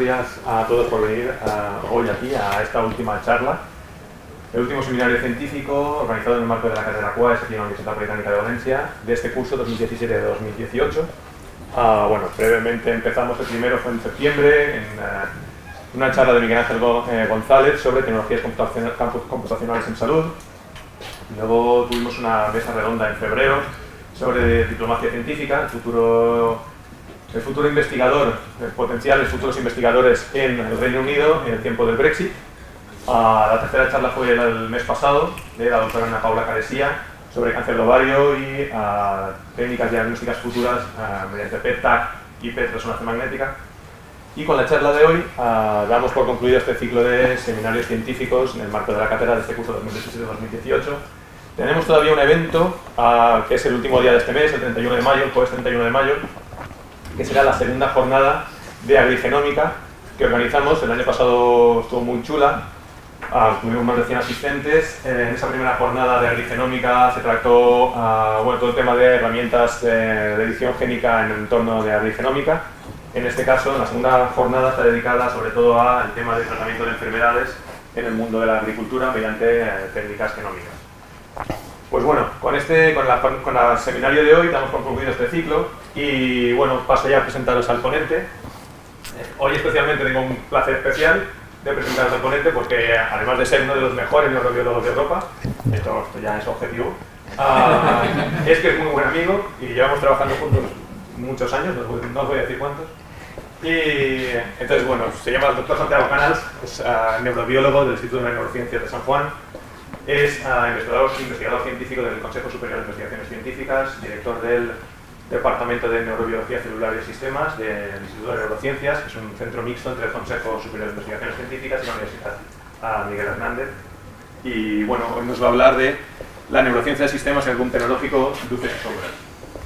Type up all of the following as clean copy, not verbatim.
días a todos por venir hoy aquí a esta última charla. El último seminario científico organizado en el marco de la cátedra QUAES aquí en la Universidad Británica de Valencia de este curso 2017-2018. Bueno, brevemente empezamos, el primero fue en septiembre, en una charla de Miguel Ángel González sobre tecnologías computacionales en salud. Luego tuvimos una mesa redonda en febrero sobre diplomacia científica, el futuro investigador, potenciales futuros investigadores en el Reino Unido en el tiempo del Brexit. La tercera charla fue el mes pasado de la doctora Ana Paula Caresía sobre cáncer de ovario y técnicas diagnósticas futuras mediante PET-TAC y PET-resonancia magnética. Y con la charla de hoy damos por concluido este ciclo de seminarios científicos en el marco de la cátedra de este curso 2017-2018. Tenemos todavía un evento que es el último día de este mes, el 31 de mayo, el jueves 31 de mayo, que será la segunda jornada de agrigenómica que organizamos. El año pasado estuvo muy chula, tuvimos más de 100 asistentes. En esa primera jornada de agrigenómica se trató bueno, todo el tema de herramientas de edición génica en el entorno de agrigenómica. En este caso, en la segunda jornada está dedicada sobre todo al tema del tratamiento de enfermedades en el mundo de la agricultura mediante técnicas genómicas. Pues bueno, con el seminario de hoy damos por concluido este ciclo y bueno, paso ya a presentaros al ponente. Hoy especialmente tengo un placer especial de presentaros al ponente porque además de ser uno de los mejores neurobiólogos de Europa, esto ya es objetivo, es que es muy buen amigo y llevamos trabajando juntos muchos años, no os voy a decir cuántos. Y entonces, bueno, se llama el doctor Santiago Canals, es neurobiólogo del Instituto de Neurociencias de San Juan, es investigador científico del Consejo Superior de Investigaciones Científicas, director del Departamento de Neurobiología Celular y Sistemas del Instituto de Neurociencias, que es un centro mixto entre el Consejo Superior de Investigaciones Científicas y la Universidad Miguel Hernández. Y bueno, hoy nos va a hablar de la neurociencia de sistemas en el boom tecnológico, luces y sombras.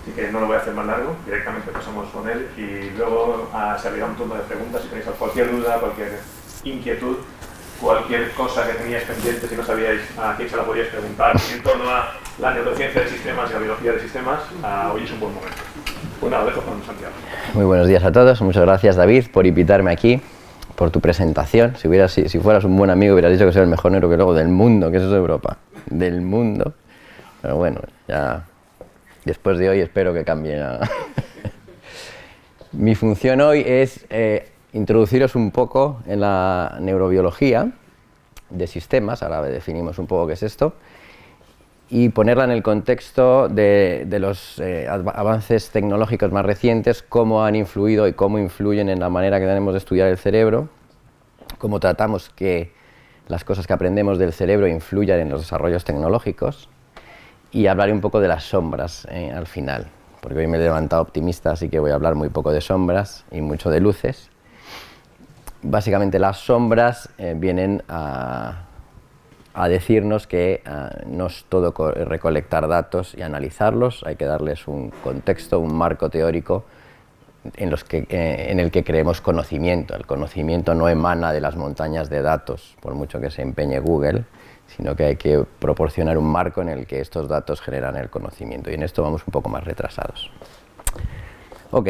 Así que no lo voy a hacer más largo, directamente pasamos con él y luego se abrirá un turno de preguntas si tenéis cualquier duda, cualquier inquietud, cualquier cosa que teníais pendiente, si no sabíais a quién se la podíais preguntar en torno a la neurociencia de sistemas y la biología de sistemas, hoy es un buen momento. Pues nada, dejo con Santiago. Muy buenos días a todos, muchas gracias David por invitarme aquí, por tu presentación. Si fueras un buen amigo hubieras dicho que soy el mejor neurobiólogo del mundo, que eso es Europa, del mundo. Pero bueno, ya después de hoy espero que cambie. Mi función hoy es introduciros un poco en la neurobiología de sistemas, ahora definimos un poco qué es esto, y ponerla en el contexto de los avances tecnológicos más recientes, cómo han influido y cómo influyen en la manera que tenemos de estudiar el cerebro, cómo tratamos que las cosas que aprendemos del cerebro influyan en los desarrollos tecnológicos, y hablaré un poco de las sombras al final, porque hoy me he levantado optimista, así que voy a hablar muy poco de sombras y mucho de luces. Básicamente las sombras vienen a decirnos que no es todo recolectar datos y analizarlos, hay que darles un contexto, un marco teórico en el que creemos conocimiento. El conocimiento no emana de las montañas de datos, por mucho que se empeñe Google, sino que hay que proporcionar un marco en el que estos datos generan el conocimiento, y en esto vamos un poco más retrasados. Ok,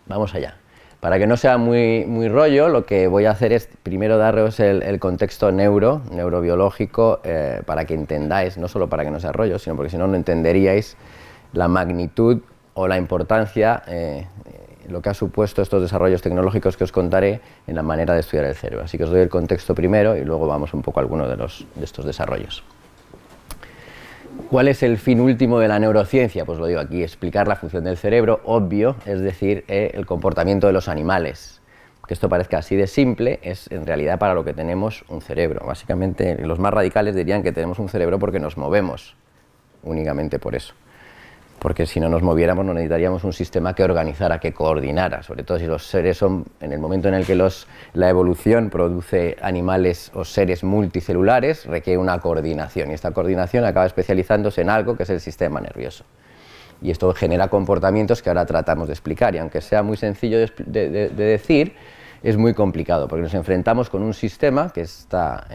vamos allá. Para que no sea muy rollo, lo que voy a hacer es primero daros el contexto neurobiológico para que entendáis, no solo para que no sea rollo, sino porque si no, no entenderíais la magnitud o la importancia, lo que ha supuesto estos desarrollos tecnológicos que os contaré en la manera de estudiar el cerebro. Así que os doy el contexto primero y luego vamos un poco a alguno de estos desarrollos. ¿Cuál es el fin último de la neurociencia? Pues lo digo aquí, explicar la función del cerebro, obvio, es decir, el comportamiento de los animales. Que esto parezca así de simple, es en realidad para lo que tenemos un cerebro. Básicamente, los más radicales dirían que tenemos un cerebro porque nos movemos, únicamente por eso. Porque si no nos moviéramos no necesitaríamos un sistema que organizara, que coordinara, sobre todo si los seres son, en el momento en el que la evolución produce animales o seres multicelulares, requiere una coordinación, y esta coordinación acaba especializándose en algo que es el sistema nervioso. Y esto genera comportamientos que ahora tratamos de explicar, y aunque sea muy sencillo de decir, es muy complicado, porque nos enfrentamos con un sistema que está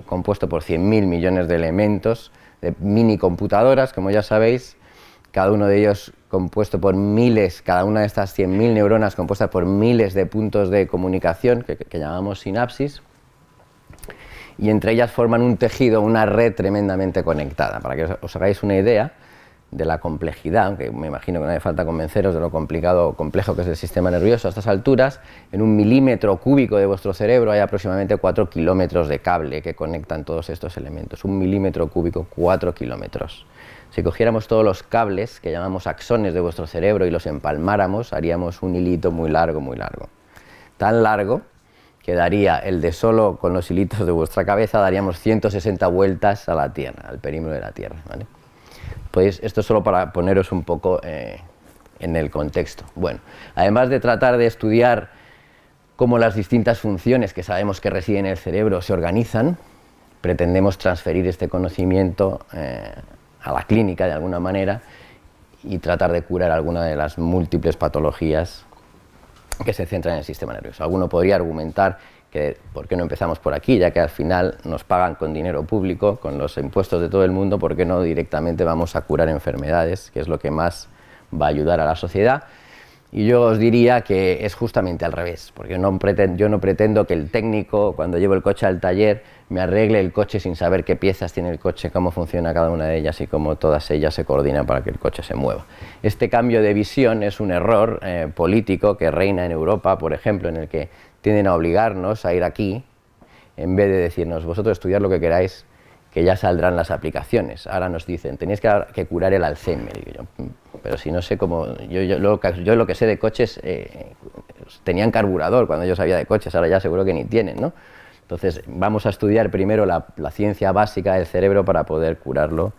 compuesto por 100.000 millones de elementos, de mini computadoras, como ya sabéis. Cada uno de ellos compuesto por miles, cada una de estas 100.000 neuronas compuestas por miles de puntos de comunicación que llamamos sinapsis, y entre ellas forman un tejido, una red tremendamente conectada. Para que os hagáis una idea de la complejidad, aunque me imagino que no hace falta convenceros de lo complicado o complejo que es el sistema nervioso a estas alturas, en 1 milímetro cúbico de vuestro cerebro hay aproximadamente 4 kilómetros de cable que conectan todos estos elementos. 1 milímetro cúbico, 4 kilómetros. Si cogiéramos todos los cables que llamamos axones de vuestro cerebro y los empalmáramos, haríamos un hilito muy largo, tan largo que daría el de solo con los hilitos de vuestra cabeza, daríamos 160 vueltas a la Tierra, al perímetro de la Tierra, ¿vale? Pues esto es solo para poneros un poco en el contexto. Bueno, además de tratar de estudiar cómo las distintas funciones que sabemos que residen en el cerebro se organizan, pretendemos transferir este conocimiento a la clínica de alguna manera y tratar de curar alguna de las múltiples patologías que se centran en el sistema nervioso. Alguno podría argumentar que ¿por qué no empezamos por aquí? Ya que al final nos pagan con dinero público, con los impuestos de todo el mundo, ¿por qué no directamente vamos a curar enfermedades, que es lo que más va a ayudar a la sociedad? Y yo os diría que es justamente al revés, porque yo no pretendo que el técnico, cuando llevo el coche al taller, me arregle el coche sin saber qué piezas tiene el coche, cómo funciona cada una de ellas y cómo todas ellas se coordinan para que el coche se mueva. Este cambio de visión es un error político que reina en Europa, por ejemplo, en el que tienden a obligarnos a ir aquí, en vez de decirnos, vosotros estudiad lo que queráis, que ya saldrán las aplicaciones. Ahora nos dicen, tenéis que curar el Alzheimer. Y yo, pero si no sé cómo... Yo lo que sé de coches, tenían carburador cuando yo sabía de coches, ahora ya seguro que ni tienen, ¿no? Entonces vamos a estudiar primero la ciencia básica del cerebro para poder curarlo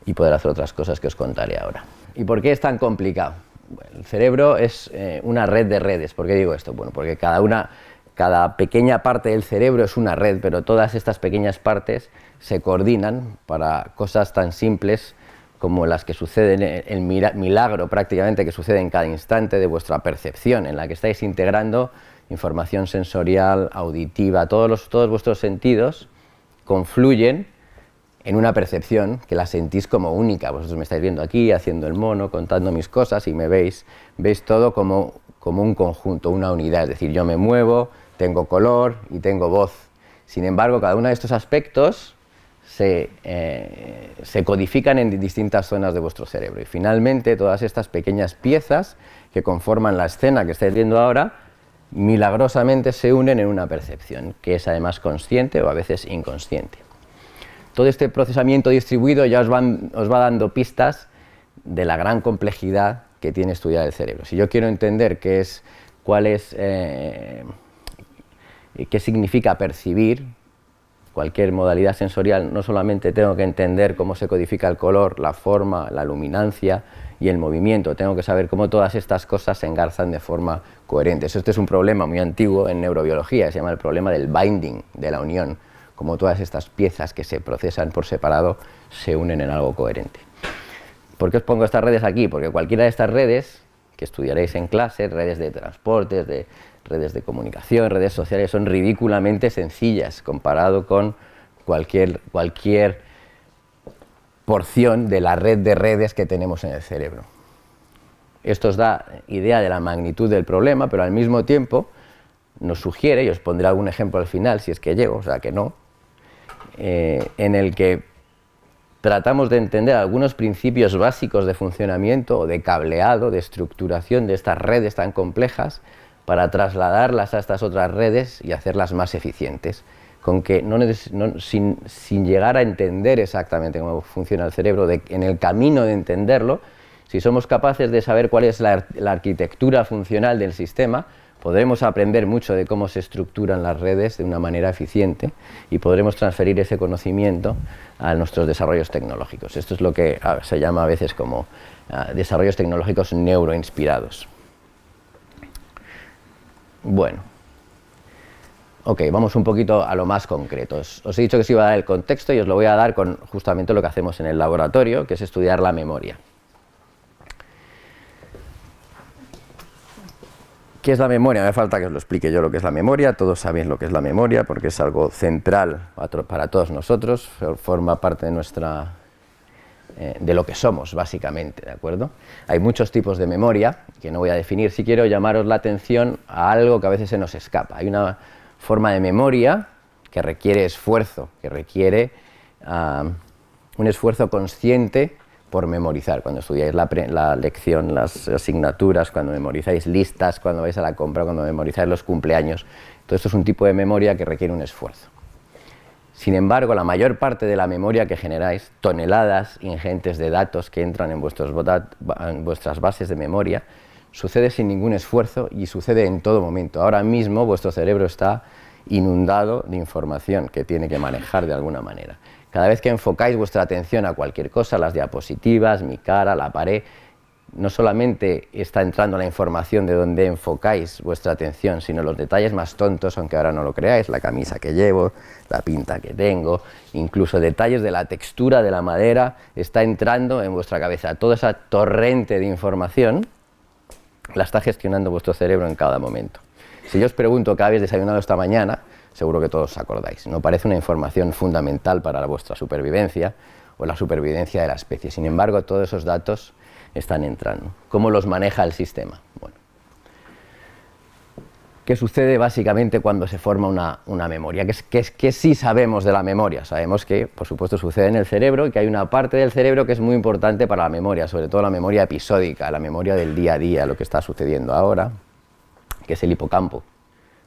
y poder hacer otras cosas que os contaré ahora. ¿Y por qué es tan complicado? Bueno, el cerebro es una red de redes. ¿Por qué digo esto? Bueno, porque cada pequeña parte del cerebro es una red, pero todas estas pequeñas partes se coordinan para cosas tan simples como las que suceden, el milagro prácticamente que sucede en cada instante de vuestra percepción, en la que estáis integrando información sensorial, auditiva, todos vuestros sentidos confluyen en una percepción que la sentís como única. Vosotros me estáis viendo aquí, haciendo el mono, contando mis cosas y me veis todo como un conjunto, una unidad, es decir, yo me muevo, tengo color y tengo voz. Sin embargo, cada uno de estos aspectos se codifican en distintas zonas de vuestro cerebro y finalmente todas estas pequeñas piezas que conforman la escena que estáis viendo ahora milagrosamente se unen en una percepción que es además consciente o a veces inconsciente. Todo este procesamiento distribuido ya os va dando pistas de la gran complejidad que tiene estudiar el cerebro. Si yo quiero entender qué significa percibir cualquier modalidad sensorial, no solamente tengo que entender cómo se codifica el color, la forma, la luminancia y el movimiento, tengo que saber cómo todas estas cosas se engarzan de forma coherente. Este es un problema muy antiguo en neurobiología, se llama el problema del binding, de la unión, como todas estas piezas que se procesan por separado se unen en algo coherente. ¿Por qué os pongo estas redes aquí? Porque cualquiera de estas redes que estudiaréis en clase, redes de transportes, redes de comunicación, redes sociales, son ridículamente sencillas comparado con cualquier porción de la red de redes que tenemos en el cerebro. Esto os da idea de la magnitud del problema, pero al mismo tiempo nos sugiere, y os pondré algún ejemplo al final si es que llego, o sea que no, en el que tratamos de entender algunos principios básicos de funcionamiento o de cableado, de estructuración de estas redes tan complejas para trasladarlas a estas otras redes y hacerlas más eficientes, con que sin llegar a entender exactamente cómo funciona el cerebro, en el camino de entenderlo, si somos capaces de saber cuál es la arquitectura funcional del sistema, podremos aprender mucho de cómo se estructuran las redes de una manera eficiente y podremos transferir ese conocimiento a nuestros desarrollos tecnológicos. Esto es lo que se llama a veces como desarrollos tecnológicos neuroinspirados. Bueno, ok, vamos un poquito a lo más concreto. Os he dicho que os iba a dar el contexto y os lo voy a dar con justamente lo que hacemos en el laboratorio, que es estudiar la memoria. ¿Qué es la memoria? No hace falta que os lo explique yo lo que es la memoria, todos sabéis lo que es la memoria porque es algo central para todos nosotros, forma parte de nuestra de lo que somos, básicamente, ¿de acuerdo? Hay muchos tipos de memoria, que no voy a definir. Si quiero llamaros la atención a algo que a veces se nos escapa. Hay una forma de memoria que requiere esfuerzo, que requiere un esfuerzo consciente por memorizar. Cuando estudiáis la lección, las asignaturas, cuando memorizáis listas, cuando vais a la compra, cuando memorizáis los cumpleaños. Todo esto es un tipo de memoria que requiere un esfuerzo. Sin embargo, la mayor parte de la memoria que generáis, toneladas ingentes de datos que entran en vuestras bases de memoria, sucede sin ningún esfuerzo y sucede en todo momento. Ahora mismo vuestro cerebro está inundado de información que tiene que manejar de alguna manera. Cada vez que enfocáis vuestra atención a cualquier cosa, las diapositivas, mi cara, la pared, no solamente está entrando la información de donde enfocáis vuestra atención, sino los detalles más tontos, aunque ahora no lo creáis, la camisa que llevo, la pinta que tengo, incluso detalles de la textura de la madera, está entrando en vuestra cabeza. Toda esa torrente de información la está gestionando vuestro cerebro en cada momento. Si yo os pregunto qué habéis desayunado esta mañana, seguro que todos os acordáis. No parece una información fundamental para vuestra supervivencia o la supervivencia de la especie. Sin embargo, todos esos datos están entrando. ¿Cómo los maneja el sistema? Bueno, ¿qué sucede básicamente cuando se forma una memoria? ¿Qué sí sabemos de la memoria? Sabemos que, por supuesto, sucede en el cerebro y que hay una parte del cerebro que es muy importante para la memoria, sobre todo la memoria episódica, la memoria del día a día, lo que está sucediendo ahora, que es el hipocampo,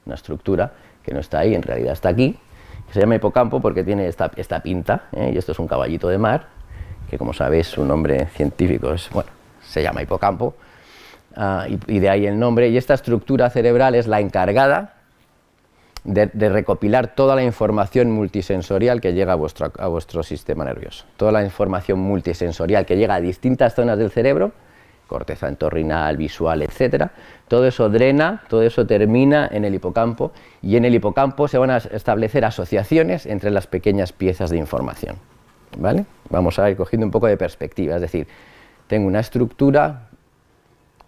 una estructura que no está ahí, en realidad está aquí, que se llama hipocampo porque tiene esta pinta, y esto es un caballito de mar, que como sabéis su nombre científico es, bueno, se llama hipocampo, y de ahí el nombre, y esta estructura cerebral es la encargada de recopilar toda la información multisensorial que llega a vuestro sistema nervioso. Toda la información multisensorial que llega a distintas zonas del cerebro, corteza entorrinal, visual, etcétera, todo eso drena, todo eso termina en el hipocampo, y en el hipocampo se van a establecer asociaciones entre las pequeñas piezas de información, ¿vale? Vamos a ir cogiendo un poco de perspectiva, es decir, tengo una estructura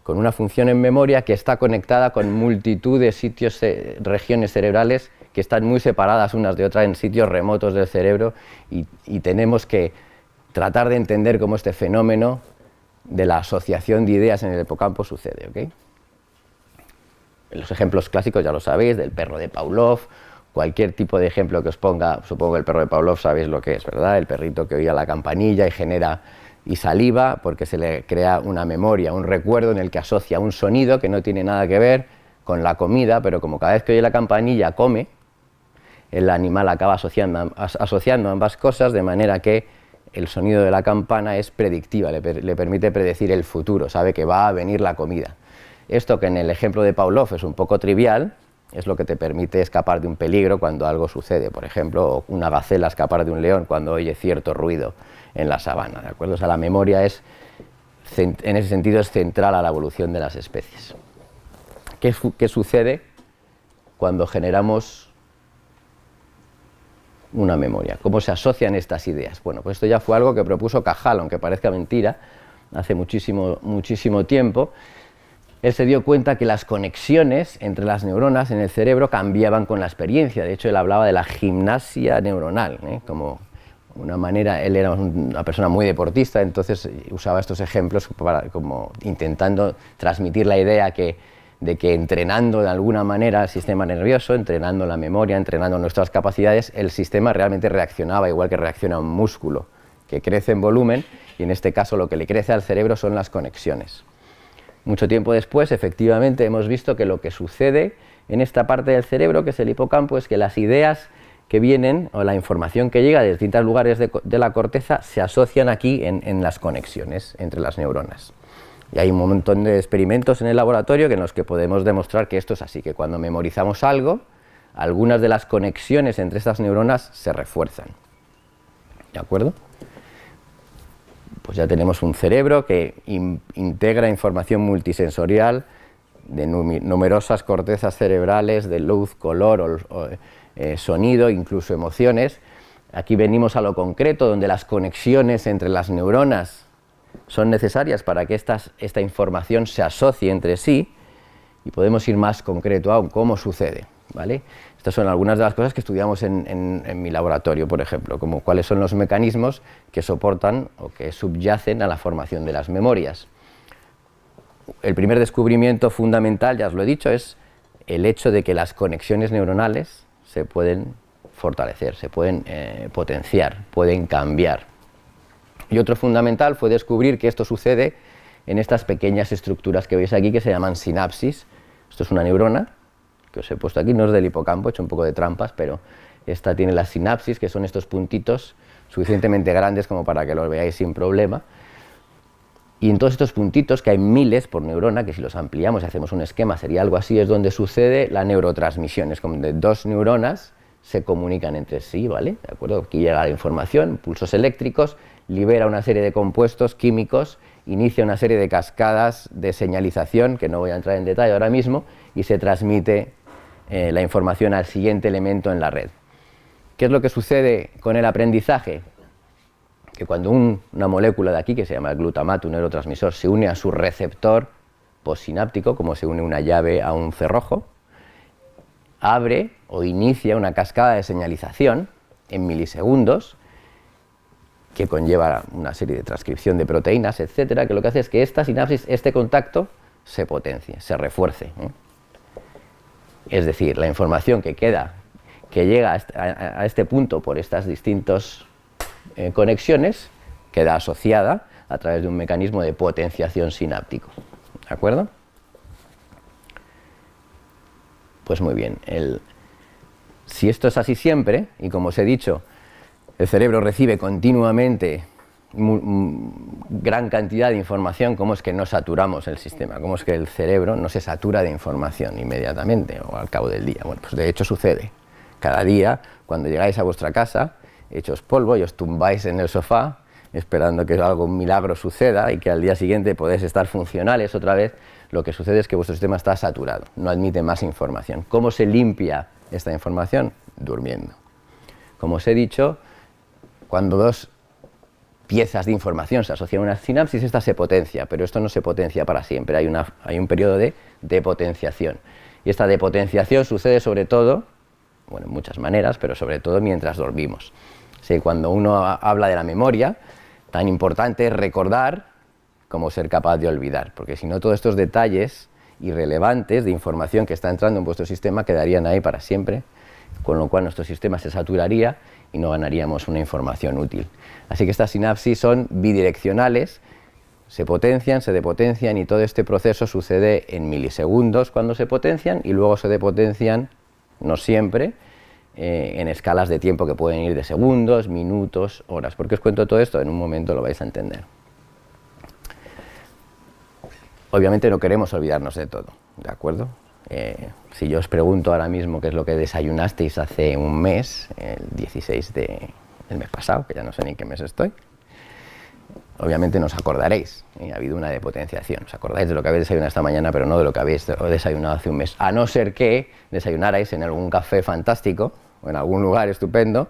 con una función en memoria que está conectada con multitud de sitios, regiones cerebrales que están muy separadas unas de otras en sitios remotos del cerebro, y tenemos que tratar de entender cómo este fenómeno de la asociación de ideas en el hipocampo sucede, ¿ok? Los ejemplos clásicos ya lo sabéis, del perro de Pavlov, cualquier tipo de ejemplo que os ponga, supongo que el perro de Pavlov sabéis lo que es, ¿verdad? El perrito que oía la campanilla y saliva porque se le crea una memoria, un recuerdo en el que asocia un sonido que no tiene nada que ver con la comida, pero como cada vez que oye la campanilla come, el animal acaba asociando ambas cosas, de manera que el sonido de la campana es predictiva, le permite predecir el futuro, sabe que va a venir la comida. Esto, que en el ejemplo de Pavlov es un poco trivial, es lo que te permite escapar de un peligro cuando algo sucede, por ejemplo, una gacela escapar de un león cuando oye cierto ruido en la sabana, ¿de acuerdo? O sea, la memoria es, en ese sentido, es central a la evolución de las especies. ¿Qué sucede cuando generamos una memoria? ¿Cómo se asocian estas ideas? Bueno, pues esto ya fue algo que propuso Cajal, aunque parezca mentira, hace muchísimo tiempo. Él se dio cuenta que las conexiones entre las neuronas en el cerebro cambiaban con la experiencia. De hecho, él hablaba de la gimnasia neuronal, como una manera. Él era una persona muy deportista, entonces usaba estos ejemplos como intentando transmitir la idea de que entrenando de alguna manera el sistema nervioso, entrenando la memoria, entrenando nuestras capacidades, el sistema realmente reaccionaba igual que reacciona un músculo, que crece en volumen, y en este caso lo que le crece al cerebro son las conexiones. Mucho tiempo después, efectivamente, hemos visto que lo que sucede en esta parte del cerebro, que es el hipocampo, es que las ideas que vienen, o la información que llega de distintos lugares de la corteza, se asocian aquí en las conexiones entre las neuronas. Y hay un montón de experimentos en el laboratorio en los que podemos demostrar que esto es así, que cuando memorizamos algo, algunas de las conexiones entre estas neuronas se refuerzan. ¿De acuerdo? Pues ya tenemos un cerebro que integra información multisensorial de numerosas cortezas cerebrales, de luz, color, sonido, incluso emociones. Aquí venimos a lo concreto, donde las conexiones entre las neuronas son necesarias para que esta información se asocie entre sí, y podemos ir más concreto aún. ¿Cómo sucede? ¿Vale? Estas son algunas de las cosas que estudiamos en mi laboratorio, por ejemplo, como cuáles son los mecanismos que soportan o que subyacen a la formación de las memorias. El primer descubrimiento fundamental, ya os lo he dicho, es el hecho de que las conexiones neuronales se pueden fortalecer, se pueden potenciar, pueden cambiar. Y otro fundamental fue descubrir que esto sucede en estas pequeñas estructuras que veis aquí que se llaman sinapsis. Esto es una neurona que os he puesto aquí, no es del hipocampo, he hecho un poco de trampas, pero esta tiene las sinapsis, que son estos puntitos suficientemente grandes como para que los veáis sin problema. Y en todos estos puntitos, que hay miles por neurona, que si los ampliamos y hacemos un esquema sería algo así, es donde sucede la neurotransmisión. Es como de dos neuronas se comunican entre sí, ¿vale? ¿De acuerdo? Aquí llega la información, pulsos eléctricos, libera una serie de compuestos químicos, inicia una serie de cascadas de señalización, que no voy a entrar en detalle ahora mismo, y se transmite la información al siguiente elemento en la red. ¿Qué es lo que sucede con el aprendizaje? Que cuando una molécula de aquí, que se llama el glutamato, un neurotransmisor, se une a su receptor postsináptico, como se une una llave a un cerrojo, abre o inicia una cascada de señalización en milisegundos, que conlleva una serie de transcripción de proteínas, etcétera, que lo que hace es que esta sinapsis, este contacto, se potencie, se refuerce. Es decir, la información que llega a este punto por estas distintas conexiones, queda asociada a través de un mecanismo de potenciación sináptico. ¿De acuerdo? Pues muy bien. Si esto es así siempre, y como os he dicho, el cerebro recibe continuamente gran cantidad de información, ¿cómo es que no saturamos el sistema? ¿Cómo es que el cerebro no se satura de información inmediatamente o al cabo del día? Bueno, pues de hecho sucede. Cada día, cuando llegáis a vuestra casa, hechos polvo y os tumbáis en el sofá, esperando que algún milagro suceda y que al día siguiente podéis estar funcionales otra vez, lo que sucede es que vuestro sistema está saturado, no admite más información. ¿Cómo se limpia esta información? Durmiendo. Como os he dicho, cuando dos piezas de información se asocian a una sinapsis, esta se potencia, pero esto no se potencia para siempre, hay un periodo de depotenciación. Y esta depotenciación sucede sobre todo, bueno, en muchas maneras, pero sobre todo mientras dormimos. Sí, cuando uno habla de la memoria, tan importante es recordar como ser capaz de olvidar, porque si no todos estos detalles irrelevantes de información que está entrando en vuestro sistema quedarían ahí para siempre, con lo cual nuestro sistema se saturaría y no ganaríamos una información útil. Así que estas sinapsis son bidireccionales, se potencian, se depotencian y todo este proceso sucede en milisegundos cuando se potencian y luego se depotencian, no siempre, en escalas de tiempo que pueden ir de segundos, minutos, horas. ¿Por qué os cuento todo esto? En un momento lo vais a entender. Obviamente no queremos olvidarnos de todo, ¿de acuerdo? Si yo os pregunto ahora mismo qué es lo que desayunasteis hace un mes, el 16 del mes pasado, que ya no sé ni en qué mes estoy, obviamente no os acordaréis, ha habido una depotenciación. Os acordáis de lo que habéis desayunado esta mañana, pero no de lo que habéis desayunado hace un mes, a no ser que desayunarais en algún café fantástico o en algún lugar estupendo,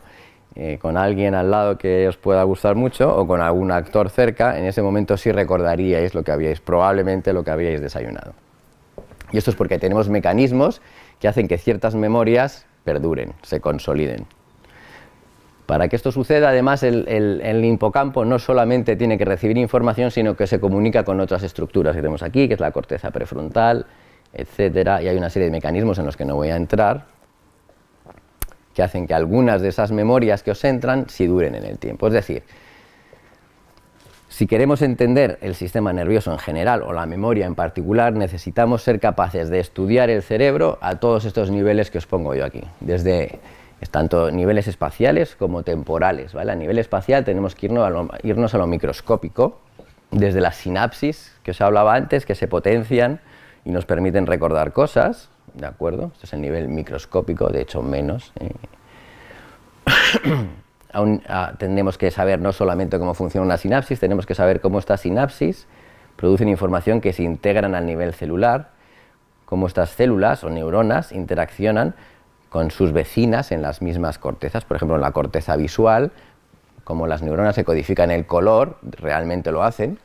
con alguien al lado que os pueda gustar mucho o con algún actor cerca. En ese momento sí recordaríais probablemente lo que habíais desayunado. Y esto es porque tenemos mecanismos que hacen que ciertas memorias perduren, se consoliden. Para que esto suceda, además, el hipocampo no solamente tiene que recibir información, sino que se comunica con otras estructuras que tenemos aquí, que es la corteza prefrontal, etcétera, y hay una serie de mecanismos en los que no voy a entrar, que hacen que algunas de esas memorias que os entran sí duren en el tiempo. Es decir, si queremos entender el sistema nervioso en general o la memoria en particular, necesitamos ser capaces de estudiar el cerebro a todos estos niveles que os pongo yo aquí, desde tanto niveles espaciales como temporales, ¿vale? A nivel espacial tenemos que irnos a lo microscópico, desde las sinapsis que os hablaba antes, que se potencian y nos permiten recordar cosas, ¿de acuerdo? Este es el nivel microscópico, de hecho menos. Tenemos que saber no solamente cómo funciona una sinapsis, tenemos que saber cómo estas sinapsis producen información que se integran al nivel celular, cómo estas células o neuronas interaccionan con sus vecinas en las mismas cortezas, por ejemplo en la corteza visual, cómo las neuronas se codifican el color, realmente lo hacen,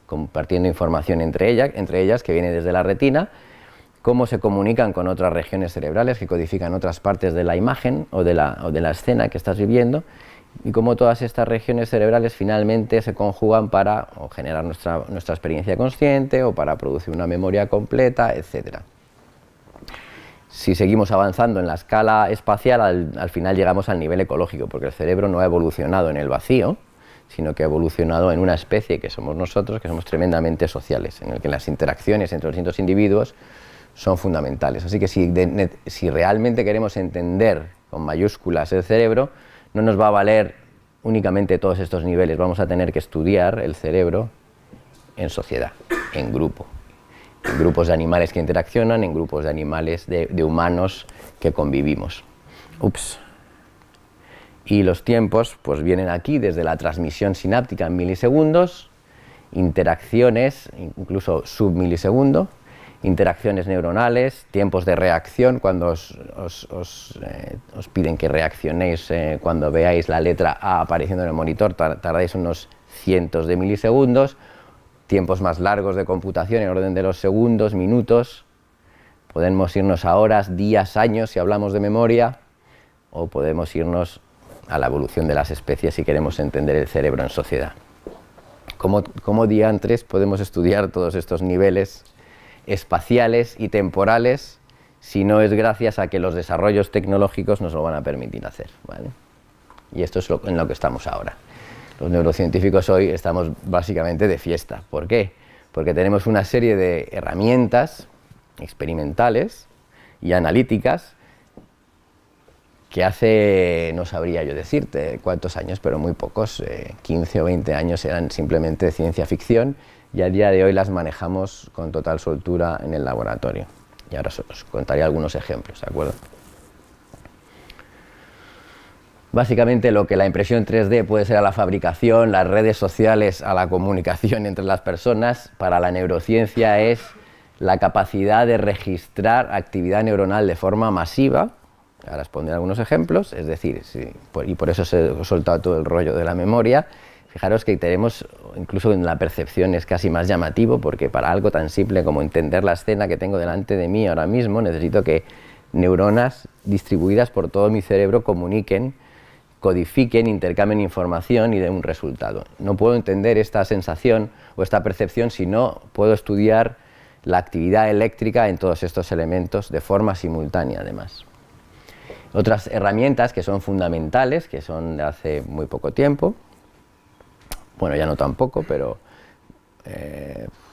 compartiendo información entre ellas que viene desde la retina, cómo se comunican con otras regiones cerebrales que codifican otras partes de la imagen o de la escena que estás viviendo, y cómo todas estas regiones cerebrales finalmente se conjugan para o generar nuestra experiencia consciente o para producir una memoria completa, etc. Si seguimos avanzando en la escala espacial, al final llegamos al nivel ecológico, porque el cerebro no ha evolucionado en el vacío, sino que ha evolucionado en una especie que somos nosotros, que somos tremendamente sociales, en el que las interacciones entre los distintos individuos son fundamentales. Así que si realmente queremos entender con mayúsculas el cerebro, no nos va a valer únicamente todos estos niveles, vamos a tener que estudiar el cerebro en sociedad, en grupo. En grupos de animales que interaccionan, en grupos de animales, de humanos que convivimos. Y los tiempos pues vienen aquí desde la transmisión sináptica en milisegundos, interacciones, incluso submilisegundo, interacciones neuronales, tiempos de reacción, cuando os piden que reaccionéis cuando veáis la letra A apareciendo en el monitor, tardáis unos cientos de milisegundos, tiempos más largos de computación en orden de los segundos, minutos, podemos irnos a horas, días, años si hablamos de memoria, o podemos irnos a la evolución de las especies si queremos entender el cerebro en sociedad. ¿Cómo diantres podemos estudiar todos estos niveles espaciales y temporales si no es gracias a que los desarrollos tecnológicos nos lo van a permitir hacer, ¿vale? Y esto es en lo que estamos ahora. Los neurocientíficos hoy estamos básicamente de fiesta. ¿Por qué? Porque tenemos una serie de herramientas experimentales y analíticas que hace, no sabría yo decirte cuántos años, pero muy pocos, 15 o 20 años eran simplemente ciencia ficción, y a día de hoy las manejamos con total soltura en el laboratorio. Y ahora os contaré algunos ejemplos, ¿de acuerdo? Básicamente lo que la impresión 3D puede ser a la fabricación, las redes sociales a la comunicación entre las personas, para la neurociencia es la capacidad de registrar actividad neuronal de forma masiva. Ahora os pondré algunos ejemplos, es decir, y por eso os he soltado todo el rollo de la memoria. Fijaros que tenemos, incluso en la percepción es casi más llamativo, porque para algo tan simple como entender la escena que tengo delante de mí ahora mismo, necesito que neuronas distribuidas por todo mi cerebro comuniquen, codifiquen, intercambien información y den un resultado. No puedo entender esta sensación o esta percepción si no puedo estudiar la actividad eléctrica en todos estos elementos de forma simultánea, además. Otras herramientas que son fundamentales, que son de hace muy poco tiempo, bueno, ya no tampoco, pero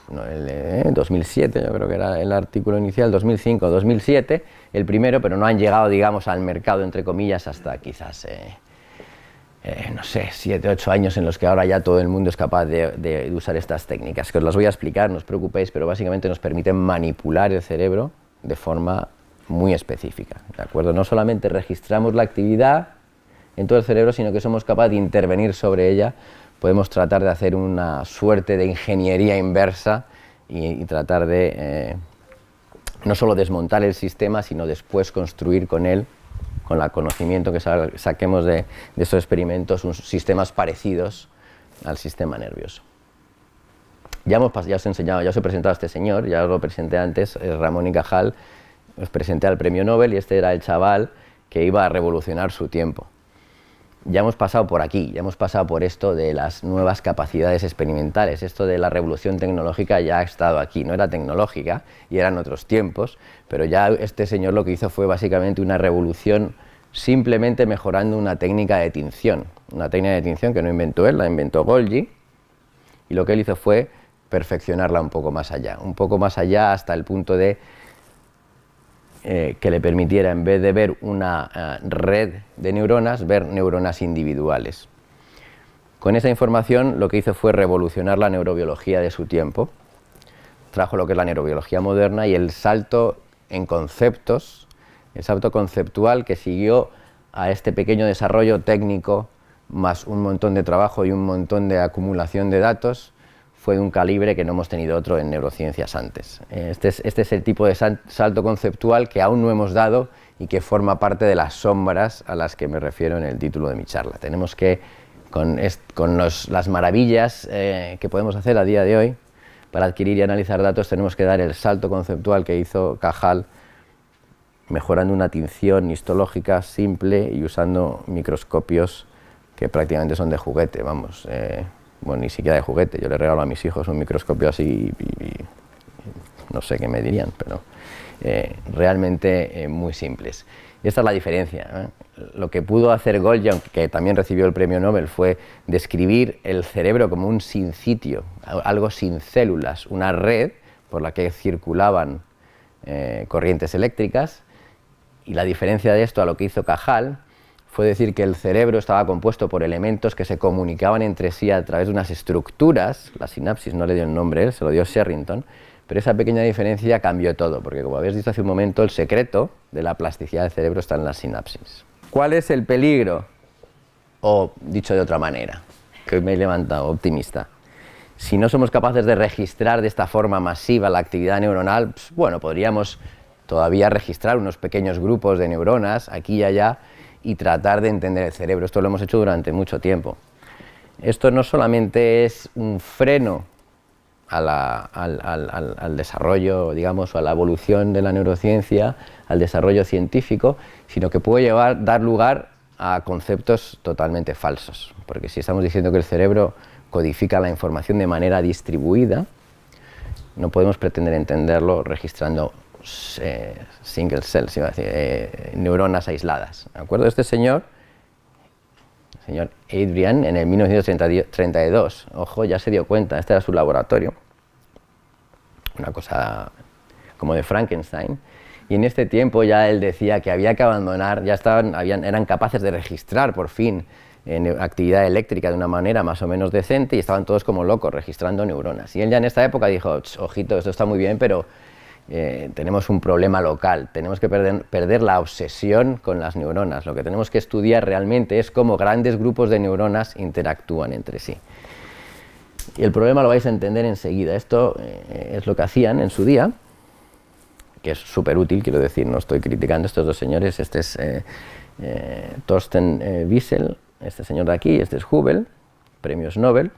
2007, yo creo que era el artículo inicial, 2005, 2007, el primero, pero no han llegado, digamos, al mercado, entre comillas, hasta quizás, no sé, 7, 8 años en los que ahora ya todo el mundo es capaz de usar estas técnicas, que os las voy a explicar, no os preocupéis, pero básicamente nos permiten manipular el cerebro de forma muy específica, ¿de acuerdo? No solamente registramos la actividad en todo el cerebro, sino que somos capaces de intervenir sobre ella. Podemos tratar de hacer una suerte de ingeniería inversa y tratar de no solo desmontar el sistema, sino después construir con él, con el conocimiento que saquemos de estos experimentos, sistemas parecidos al sistema nervioso. Ya os he enseñado, ya os he presentado a este señor, ya os lo presenté antes, Ramón y Cajal, os presenté al premio Nobel y este era el chaval que iba a revolucionar su tiempo. Ya hemos pasado por aquí, ya hemos pasado por esto de las nuevas capacidades experimentales, esto de la revolución tecnológica ya ha estado aquí, no era tecnológica y eran otros tiempos, pero ya este señor lo que hizo fue básicamente una revolución simplemente mejorando una técnica de tinción que no inventó él, la inventó Golgi, y lo que él hizo fue perfeccionarla un poco más allá hasta el punto de que le permitiera, en vez de ver una red de neuronas, ver neuronas individuales. Con esa información lo que hizo fue revolucionar la neurobiología de su tiempo, trajo lo que es la neurobiología moderna y el salto en conceptos, el salto conceptual que siguió a este pequeño desarrollo técnico, más un montón de trabajo y un montón de acumulación de datos, fue de un calibre que no hemos tenido otro en neurociencias antes. Este es el tipo de salto conceptual que aún no hemos dado y que forma parte de las sombras a las que me refiero en el título de mi charla. Tenemos que, con las maravillas que podemos hacer a día de hoy, para adquirir y analizar datos tenemos que dar el salto conceptual que hizo Cajal, mejorando una tinción histológica simple y usando microscopios que prácticamente son de juguete, vamos, bueno, ni siquiera de juguete. Yo le regalo a mis hijos un microscopio así y no sé qué me dirían, pero realmente muy simples. Y esta es la diferencia, ¿eh? Lo que pudo hacer Golgi, que también recibió el premio Nobel, fue describir el cerebro como un sinsitio, algo sin células, una red por la que circulaban corrientes eléctricas. Y la diferencia de esto a lo que hizo Cajal fue decir que el cerebro estaba compuesto por elementos que se comunicaban entre sí a través de unas estructuras. La sinapsis no le dio el nombre él, se lo dio Sherrington, pero esa pequeña diferencia cambió todo, porque como habéis dicho hace un momento, el secreto de la plasticidad del cerebro está en las sinapsis. ¿Cuál es el peligro? O, dicho de otra manera, que hoy me he levantado optimista, si no somos capaces de registrar de esta forma masiva la actividad neuronal, pues, bueno, podríamos todavía registrar unos pequeños grupos de neuronas aquí y allá y tratar de entender el cerebro. Esto lo hemos hecho durante mucho tiempo. Esto no solamente es un freno al desarrollo, digamos, o a la evolución de la neurociencia, al desarrollo científico, sino que puede dar lugar a conceptos totalmente falsos. Porque si estamos diciendo que el cerebro codifica la información de manera distribuida, no podemos pretender entenderlo registrando single cells, iba a decir, neuronas aisladas. ¿De acuerdo? Este señor, el señor Adrian, en el 1932, ojo, ya se dio cuenta, este era su laboratorio, una cosa como de Frankenstein, y en este tiempo ya él decía que había que abandonar, ya eran capaces de registrar por fin actividad eléctrica de una manera más o menos decente y estaban todos como locos registrando neuronas. Y él ya en esta época dijo, ojito, esto está muy bien, pero tenemos un problema local, tenemos que perder la obsesión con las neuronas. Lo que tenemos que estudiar realmente es cómo grandes grupos de neuronas interactúan entre sí. Y el problema lo vais a entender enseguida. Esto es lo que hacían en su día, que es súper útil, quiero decir, no estoy criticando a estos dos señores. Este es Thorsten Wiesel, este señor de aquí, este es Hubel, premios Nobel.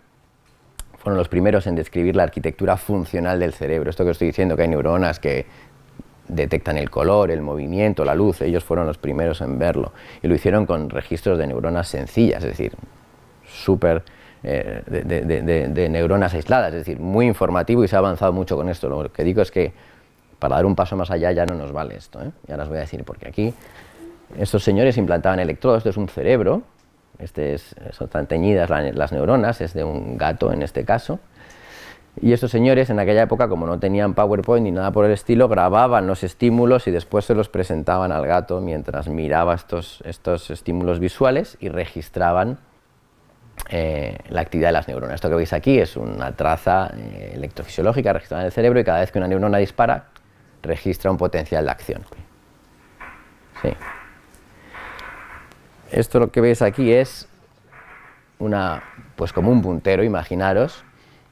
Fueron los primeros en describir la arquitectura funcional del cerebro. Esto que os estoy diciendo, que hay neuronas que detectan el color, el movimiento, la luz, ellos fueron los primeros en verlo. Y lo hicieron con registros de neuronas sencillas, es decir, súper de neuronas aisladas, es decir, muy informativo, y se ha avanzado mucho con esto. Lo que digo es que para dar un paso más allá ya no nos vale esto, ¿eh? Ya os voy a decir, porque aquí estos señores implantaban electrodos. Esto es un cerebro. Están teñidas las neuronas, es de un gato en este caso, y estos señores en aquella época, como no tenían PowerPoint ni nada por el estilo, grababan los estímulos y después se los presentaban al gato mientras miraba estos estímulos visuales y registraban la actividad de las neuronas. Esto que veis aquí es una traza electrofisiológica registrada en el cerebro, y cada vez que una neurona dispara registra un potencial de acción. Sí. Esto lo que veis aquí es pues como un puntero, imaginaros,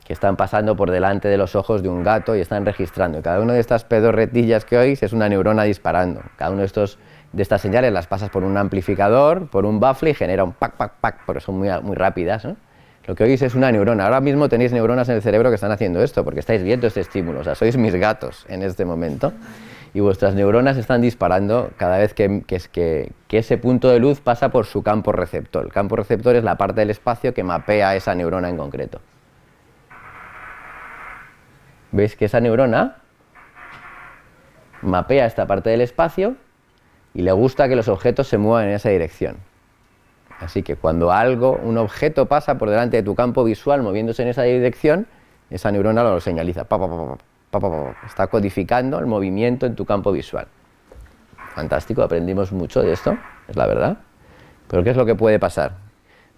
que están pasando por delante de los ojos de un gato y están registrando. Y cada una de estas pedorretillas que oís es una neurona disparando. Cada una de estas señales las pasas por un amplificador, por un bafle, y genera un pac, pac, pac, porque son muy rápidas, ¿no? Lo que oís es una neurona. Ahora mismo tenéis neuronas en el cerebro que están haciendo esto, porque estáis viendo este estímulo. O sea, sois mis gatos en este momento. Y vuestras neuronas están disparando cada vez que ese punto de luz pasa por su campo receptor. El campo receptor es la parte del espacio que mapea esa neurona en concreto. ¿Veis que esa neurona mapea esta parte del espacio y le gusta que los objetos se muevan en esa dirección? Así que cuando un objeto pasa por delante de tu campo visual moviéndose en esa dirección, esa neurona lo señaliza. Está codificando el movimiento en tu campo visual. Fantástico, aprendimos mucho de esto, es la verdad. Pero ¿qué es lo que puede pasar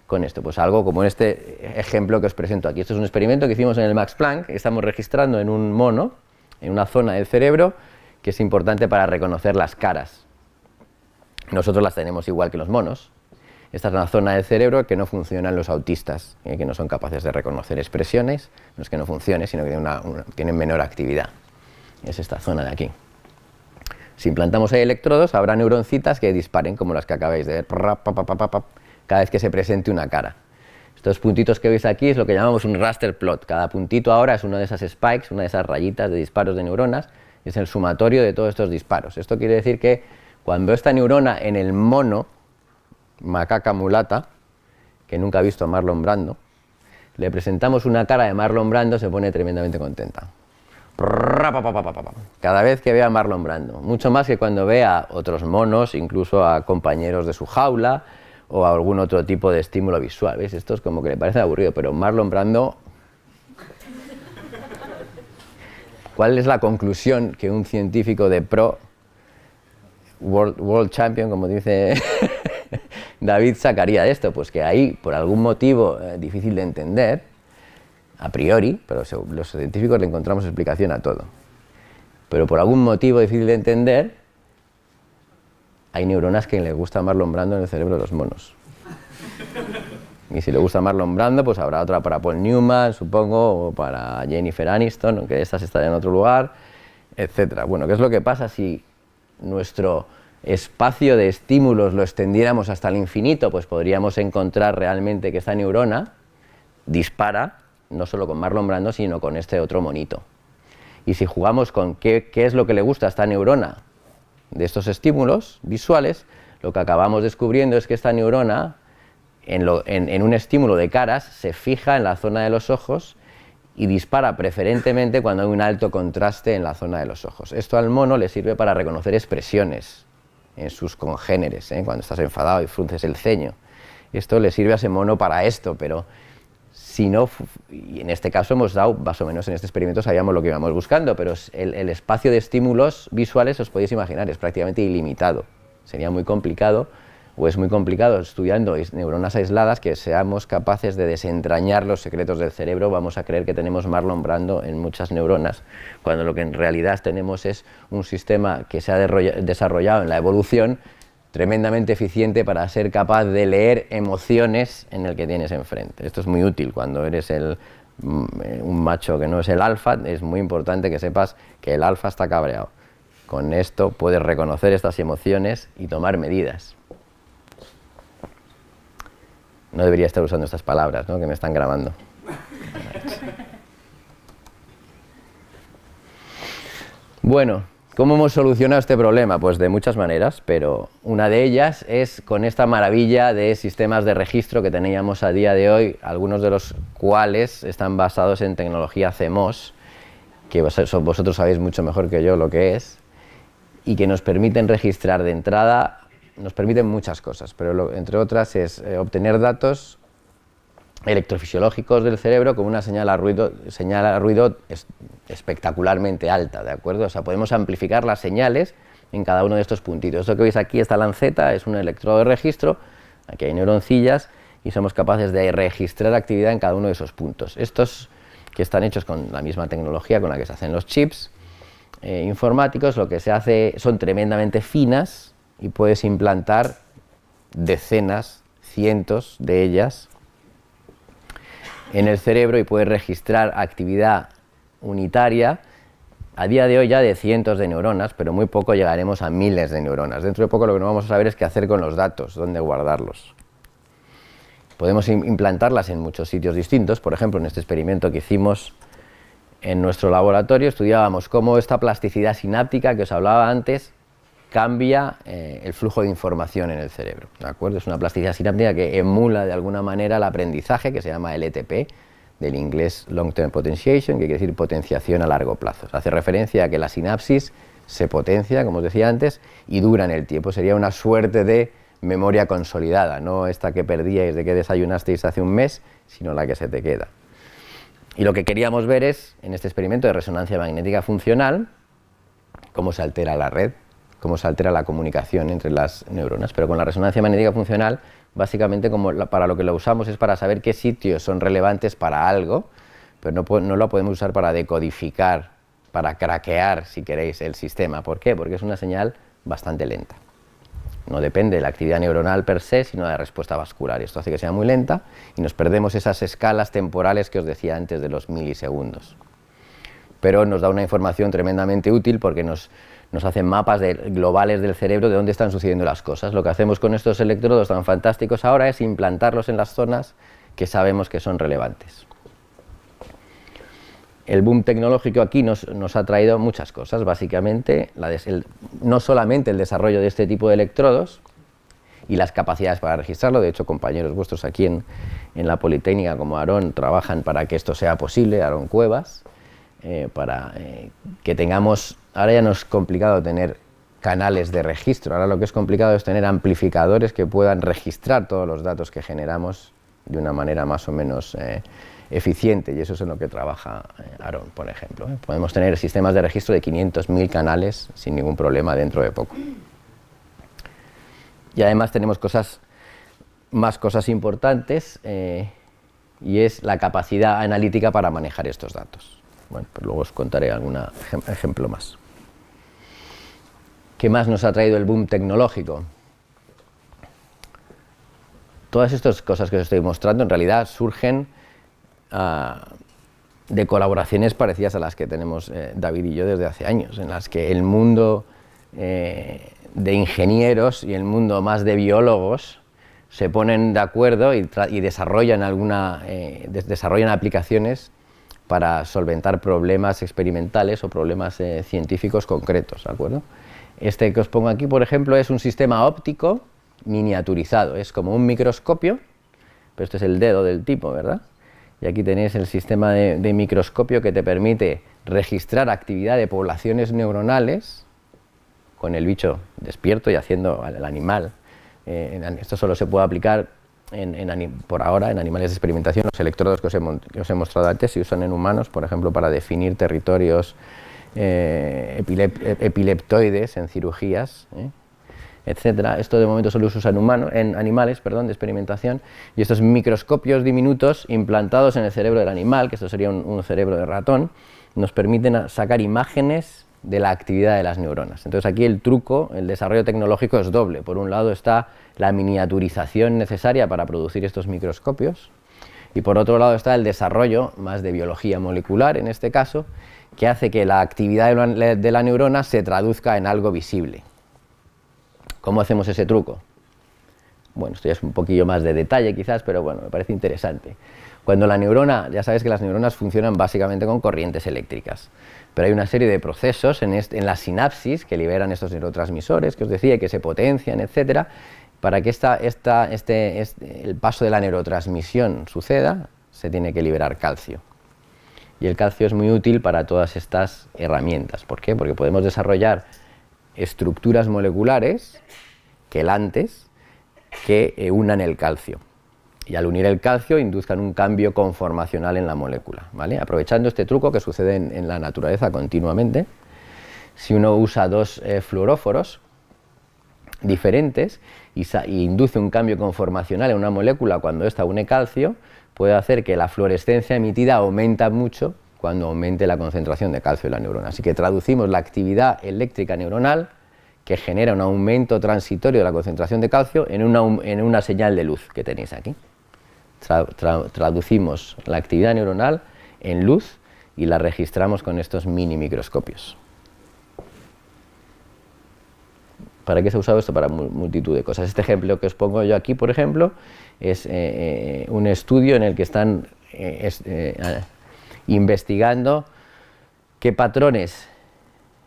con esto? Pues algo como este ejemplo que os presento aquí. Esto es un experimento que hicimos en el Max Planck. Estamos registrando en un mono, en una zona del cerebro, que es importante para reconocer las caras. Nosotros las tenemos igual que los monos. Esta es una zona del cerebro que no funciona en los autistas, que no son capaces de reconocer expresiones. No es que no funcione, sino que tienen menor actividad. Es esta zona de aquí. Si implantamos ahí electrodos, habrá neuroncitas que disparen, como las que acabáis de ver, cada vez que se presente una cara. Estos puntitos que veis aquí es lo que llamamos un raster plot. Cada puntito ahora es una de esas spikes, una de esas rayitas de disparos de neuronas, es el sumatorio de todos estos disparos. Esto quiere decir que cuando esta neurona en el mono, macaca mulata, que nunca ha visto a Marlon Brando, le presentamos una cara de Marlon Brando, se pone tremendamente contenta. Cada vez que vea a Marlon Brando, mucho más que cuando vea a otros monos, incluso a compañeros de su jaula o a algún otro tipo de estímulo visual. ¿Veis? Esto es como que le parece aburrido, pero Marlon Brando... ¿Cuál es la conclusión que un científico de pro, world champion, como dice David, sacaría de esto? Pues que ahí, por algún motivo difícil de entender, a priori, pero los científicos le encontramos explicación a todo, pero por algún motivo difícil de entender, hay neuronas que les gusta Marlon Brando en el cerebro de los monos. Y si le gusta Marlon Brando, pues habrá otra para Paul Newman, supongo, o para Jennifer Aniston, aunque estas están en otro lugar, etcétera. Bueno, ¿qué es lo que pasa si nuestro espacio de estímulos lo extendiéramos hasta el infinito? Pues podríamos encontrar realmente que esta neurona dispara no solo con Marlon Brando, sino con este otro monito. Y si jugamos con qué es lo que le gusta a esta neurona de estos estímulos visuales, lo que acabamos descubriendo es que esta neurona en un estímulo de caras se fija en la zona de los ojos y dispara preferentemente cuando hay un alto contraste en la zona de los ojos. Esto al mono le sirve para reconocer expresiones en sus congéneres, cuando estás enfadado y frunces el ceño. Esto le sirve a ese mono para esto, pero si no, y en este caso hemos dado, más o menos en este experimento sabíamos lo que íbamos buscando, pero el espacio de estímulos visuales, os podéis imaginar, es prácticamente ilimitado. Sería muy complicado, o es muy complicado estudiando neuronas aisladas, que seamos capaces de desentrañar los secretos del cerebro. Vamos a creer que tenemos Marlon Brando en muchas neuronas, cuando lo que en realidad tenemos es un sistema que se ha desarrollado en la evolución tremendamente eficiente para ser capaz de leer emociones en el que tienes enfrente. Esto es muy útil cuando eres un macho que no es el alfa. Es muy importante que sepas que el alfa está cabreado. Con esto puedes reconocer estas emociones y tomar medidas. No debería estar usando estas palabras, ¿no?, que me están grabando. Bueno, ¿cómo hemos solucionado este problema? Pues de muchas maneras, pero una de ellas es con esta maravilla de sistemas de registro que teníamos a día de hoy, algunos de los cuales están basados en tecnología CMOS, que vosotros sabéis mucho mejor que yo lo que es, y que nos permiten registrar de entrada. Nos permiten muchas cosas, pero entre otras es obtener datos electrofisiológicos del cerebro con una señal a ruido espectacularmente alta, ¿de acuerdo? O sea, podemos amplificar las señales en cada uno de estos puntitos. Esto que veis aquí, esta lanceta, es un electrodo de registro, aquí hay neuroncillas, y somos capaces de registrar actividad en cada uno de esos puntos. Estos, que están hechos con la misma tecnología con la que se hacen los chips informáticos, lo que se hace son tremendamente finas, y puedes implantar decenas, cientos de ellas en el cerebro y puedes registrar actividad unitaria, a día de hoy ya de cientos de neuronas, pero muy poco llegaremos a miles de neuronas. Dentro de poco lo que no vamos a saber es qué hacer con los datos, dónde guardarlos. Podemos implantarlas en muchos sitios distintos. Por ejemplo, en este experimento que hicimos en nuestro laboratorio estudiábamos cómo esta plasticidad sináptica que os hablaba antes cambia el flujo de información en el cerebro, ¿de acuerdo? Es una plasticidad sináptica que emula de alguna manera el aprendizaje, que se llama LTP, del inglés Long Term Potentiation, que quiere decir potenciación a largo plazo. Hace referencia a que la sinapsis se potencia, como os decía antes, y dura en el tiempo. Sería una suerte de memoria consolidada, no esta que perdíais de que desayunasteis hace un mes, sino la que se te queda. Y lo que queríamos ver es, en este experimento de resonancia magnética funcional, cómo se altera la red, cómo se altera la comunicación entre las neuronas. Pero con la resonancia magnética funcional, básicamente para lo que lo usamos es para saber qué sitios son relevantes para algo, pero no lo podemos usar para decodificar, para craquear, si queréis, el sistema. ¿Por qué? Porque es una señal bastante lenta. No depende de la actividad neuronal per se, sino de la respuesta vascular. Esto hace que sea muy lenta y nos perdemos esas escalas temporales que os decía antes de los milisegundos. Pero nos da una información tremendamente útil porque nos hacen mapas globales del cerebro de dónde están sucediendo las cosas. Lo que hacemos con estos electrodos tan fantásticos ahora es implantarlos en las zonas que sabemos que son relevantes. El boom tecnológico aquí nos ha traído muchas cosas, básicamente, no solamente el desarrollo de este tipo de electrodos y las capacidades para registrarlo. De hecho, compañeros vuestros aquí en la Politécnica, como Aarón, trabajan para que esto sea posible, Aarón Cuevas, para que tengamos, ahora ya no es complicado tener canales de registro, ahora lo que es complicado es tener amplificadores que puedan registrar todos los datos que generamos de una manera más o menos eficiente, y eso es en lo que trabaja Aarón, por ejemplo. Podemos tener sistemas de registro de 500.000 canales sin ningún problema dentro de poco. Y además tenemos más cosas importantes, y es la capacidad analítica para manejar estos datos. Bueno, pues luego os contaré algún ejemplo más. ¿Qué más nos ha traído el boom tecnológico? Todas estas cosas que os estoy mostrando en realidad surgen de colaboraciones parecidas a las que tenemos David y yo desde hace años, en las que el mundo de ingenieros y el mundo más de biólogos se ponen de acuerdo y desarrollan desarrollan aplicaciones para solventar problemas experimentales o problemas científicos concretos, ¿de acuerdo? Este que os pongo aquí, por ejemplo, es un sistema óptico miniaturizado, es como un microscopio, pero este es el dedo del tipo, ¿verdad? Y aquí tenéis el sistema de microscopio que te permite registrar actividad de poblaciones neuronales con el bicho despierto y haciendo al animal. Esto solo se puede aplicar por ahora en animales de experimentación. Los electrodos que os he mostrado antes se usan en humanos, por ejemplo, para definir territorios epileptoides en cirugías, etcétera. Esto de momento solo se usa en animales, de experimentación, y estos microscopios diminutos implantados en el cerebro del animal, que esto sería un cerebro de ratón, nos permiten sacar imágenes de la actividad de las neuronas. Entonces aquí el truco, el desarrollo tecnológico es doble. Por un lado está la miniaturización necesaria para producir estos microscopios, y por otro lado está el desarrollo más de biología molecular, en este caso, que hace que la actividad de la neurona se traduzca en algo visible. ¿Cómo hacemos ese truco? Bueno, esto ya es un poquillo más de detalle quizás, pero bueno, me parece interesante. Cuando la neurona, ya sabes que las neuronas funcionan básicamente con corrientes eléctricas, pero hay una serie de procesos en la sinapsis que liberan estos neurotransmisores, que os decía, que se potencian, etcétera. Para que el paso de la neurotransmisión suceda, se tiene que liberar calcio. Y el calcio es muy útil para todas estas herramientas. ¿Por qué? Porque podemos desarrollar estructuras moleculares, quelantes, que unan el calcio. Y al unir el calcio induzcan un cambio conformacional en la molécula, ¿vale? Aprovechando este truco que sucede en la naturaleza continuamente, si uno usa dos fluoróforos diferentes y induce un cambio conformacional en una molécula cuando ésta une calcio, puede hacer que la fluorescencia emitida aumente mucho cuando aumente la concentración de calcio en la neurona. Así que traducimos la actividad eléctrica neuronal que genera un aumento transitorio de la concentración de calcio en una señal de luz que tenéis aquí. Traducimos la actividad neuronal en luz y la registramos con estos mini microscopios. ¿Para qué se ha usado esto? Para multitud de cosas. Este ejemplo que os pongo yo aquí, por ejemplo, es un estudio en el que están investigando qué patrones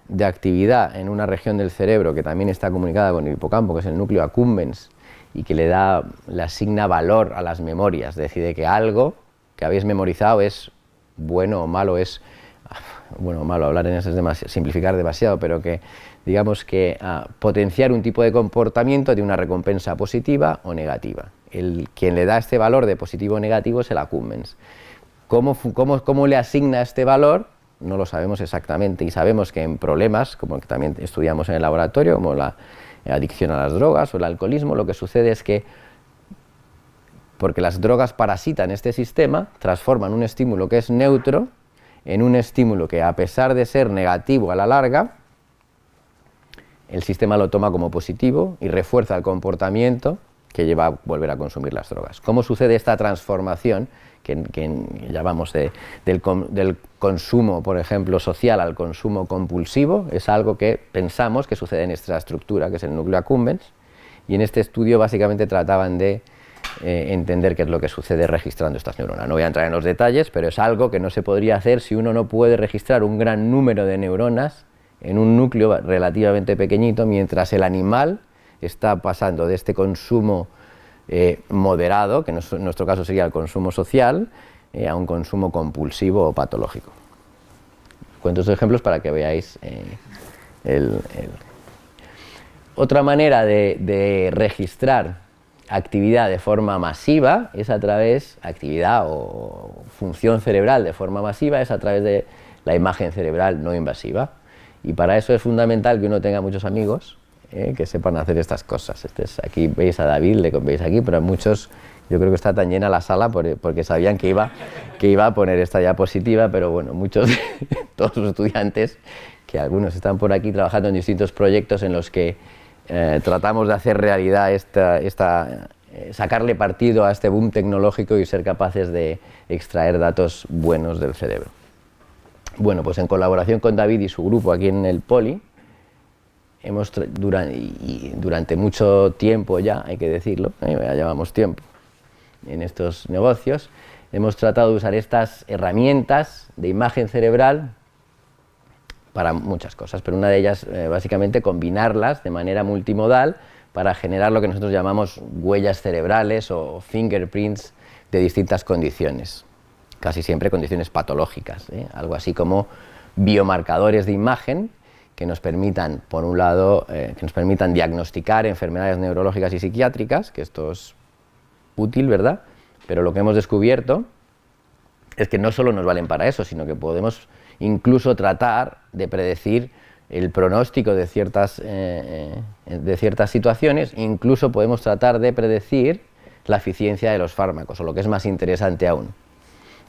de actividad en una región del cerebro que también está comunicada con el hipocampo, que es el núcleo accumbens, y que le asigna valor a las memorias. Decide que algo que habéis memorizado es bueno o malo, bueno o malo, hablar en eso es simplificar demasiado, pero que digamos que potenciar un tipo de comportamiento de una recompensa positiva o negativa. Quien le da este valor de positivo o negativo es el accumbens. ¿Cómo le asigna este valor? No lo sabemos exactamente, y sabemos que en problemas, como el que también estudiamos en el laboratorio, como la adicción a las drogas o el alcoholismo, lo que sucede es que, porque las drogas parasitan este sistema, transforman un estímulo que es neutro en un estímulo que, a pesar de ser negativo a la larga, el sistema lo toma como positivo y refuerza el comportamiento que lleva a volver a consumir las drogas. ¿Cómo sucede esta transformación que llamamos del consumo, por ejemplo, social al consumo compulsivo? Es algo que pensamos que sucede en esta estructura, que es el núcleo accumbens, y en este estudio básicamente trataban de entender qué es lo que sucede registrando estas neuronas. No voy a entrar en los detalles, pero es algo que no se podría hacer si uno no puede registrar un gran número de neuronas en un núcleo relativamente pequeñito, mientras el animal está pasando de este consumo moderado, que en nuestro caso sería el consumo social, a un consumo compulsivo o patológico. Cuento estos ejemplos para que veáis Otra manera de registrar actividad de forma masiva es a través, actividad o función cerebral de forma masiva es a través de la imagen cerebral no invasiva. Y para eso es fundamental que uno tenga muchos amigos que sepan hacer estas cosas. Aquí veis a David, le veis aquí, pero a muchos, yo creo que está tan llena la sala porque sabían que iba a poner esta diapositiva, pero bueno, muchos, todos los estudiantes, que algunos están por aquí trabajando en distintos proyectos en los que tratamos de hacer realidad sacarle partido a este boom tecnológico y ser capaces de extraer datos buenos del cerebro. Bueno, pues en colaboración con David y su grupo aquí en el Poli, durante mucho tiempo ya, hay que decirlo, ya llevamos tiempo en estos negocios, hemos tratado de usar estas herramientas de imagen cerebral para muchas cosas, pero una de ellas básicamente combinarlas de manera multimodal para generar lo que nosotros llamamos huellas cerebrales o fingerprints de distintas condiciones, casi siempre condiciones patológicas, algo así como biomarcadores de imagen que nos permitan, por un lado, diagnosticar enfermedades neurológicas y psiquiátricas, que esto es útil, ¿verdad? Pero lo que hemos descubierto es que no solo nos valen para eso, sino que podemos incluso tratar de predecir el pronóstico de ciertas situaciones, incluso podemos tratar de predecir la eficiencia de los fármacos, o lo que es más interesante aún.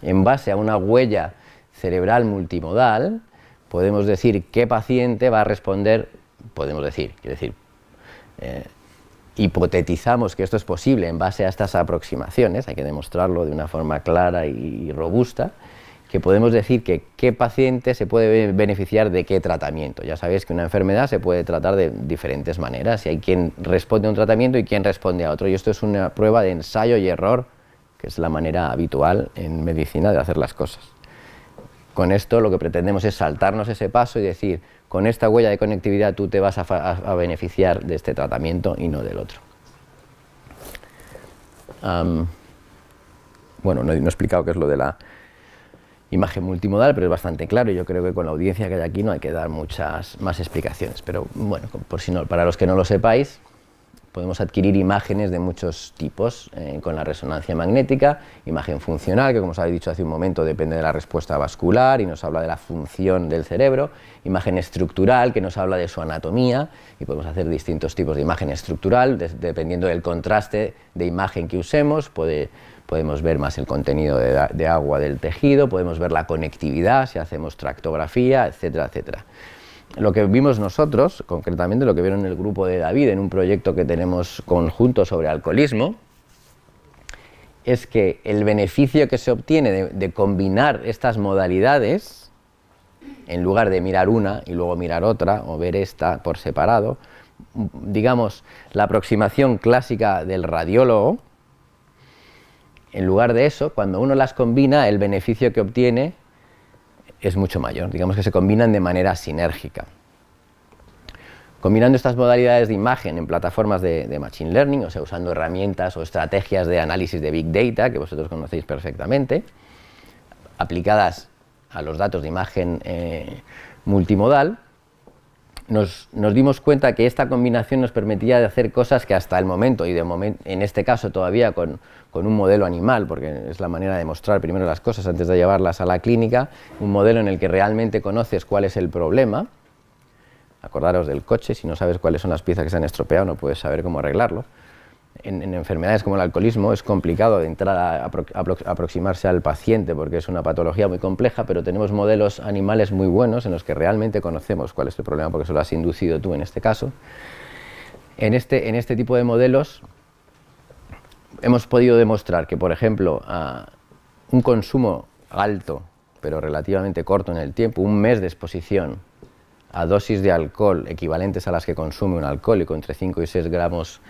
En base a una huella cerebral multimodal, podemos decir qué paciente va a responder, hipotetizamos que esto es posible en base a estas aproximaciones, hay que demostrarlo de una forma clara y robusta, que podemos decir que qué paciente se puede beneficiar de qué tratamiento. Ya sabéis que una enfermedad se puede tratar de diferentes maneras, y hay quien responde a un tratamiento y quien responde a otro, y esto es una prueba de ensayo y error, que es la manera habitual en medicina de hacer las cosas. Con esto lo que pretendemos es saltarnos ese paso y decir, con esta huella de conectividad tú te vas a beneficiar de este tratamiento y no del otro. Bueno, no he explicado qué es lo de la imagen multimodal, pero es bastante claro, y yo creo que con la audiencia que hay aquí no hay que dar muchas más explicaciones, pero bueno, para los que no lo sepáis, podemos adquirir imágenes de muchos tipos con la resonancia magnética, imagen funcional, que como os habéis dicho hace un momento depende de la respuesta vascular y nos habla de la función del cerebro, imagen estructural, que nos habla de su anatomía, y podemos hacer distintos tipos de imagen estructural, dependiendo del contraste de imagen que usemos, podemos ver más el contenido de agua del tejido, podemos ver la conectividad, si hacemos tractografía, etcétera, etcétera. Lo que vimos nosotros, concretamente lo que vieron el grupo de David en un proyecto que tenemos conjunto sobre alcoholismo, es que el beneficio que se obtiene de combinar estas modalidades, en lugar de mirar una y luego mirar otra, o ver esta por separado, digamos, la aproximación clásica del radiólogo, en lugar de eso, cuando uno las combina, el beneficio que obtiene es mucho mayor, digamos que se combinan de manera sinérgica. Combinando estas modalidades de imagen en plataformas de Machine Learning, o sea, usando herramientas o estrategias de análisis de Big Data, que vosotros conocéis perfectamente, aplicadas a los datos de imagen multimodal, nos dimos cuenta que esta combinación nos permitía de hacer cosas que hasta el momento, y en este caso todavía con un modelo animal, porque es la manera de mostrar primero las cosas antes de llevarlas a la clínica, un modelo en el que realmente conoces cuál es el problema. Acordaros del coche, si no sabes cuáles son las piezas que se han estropeado no puedes saber cómo arreglarlo. En enfermedades como el alcoholismo es complicado de entrar a aproximarse al paciente porque es una patología muy compleja, pero tenemos modelos animales muy buenos en los que realmente conocemos cuál es el problema, porque eso lo has inducido tú en este caso. En este tipo de modelos hemos podido demostrar que, por ejemplo, un consumo alto, pero relativamente corto en el tiempo, un mes de exposición a dosis de alcohol equivalentes a las que consume un alcohólico, entre 5 y 6 gramos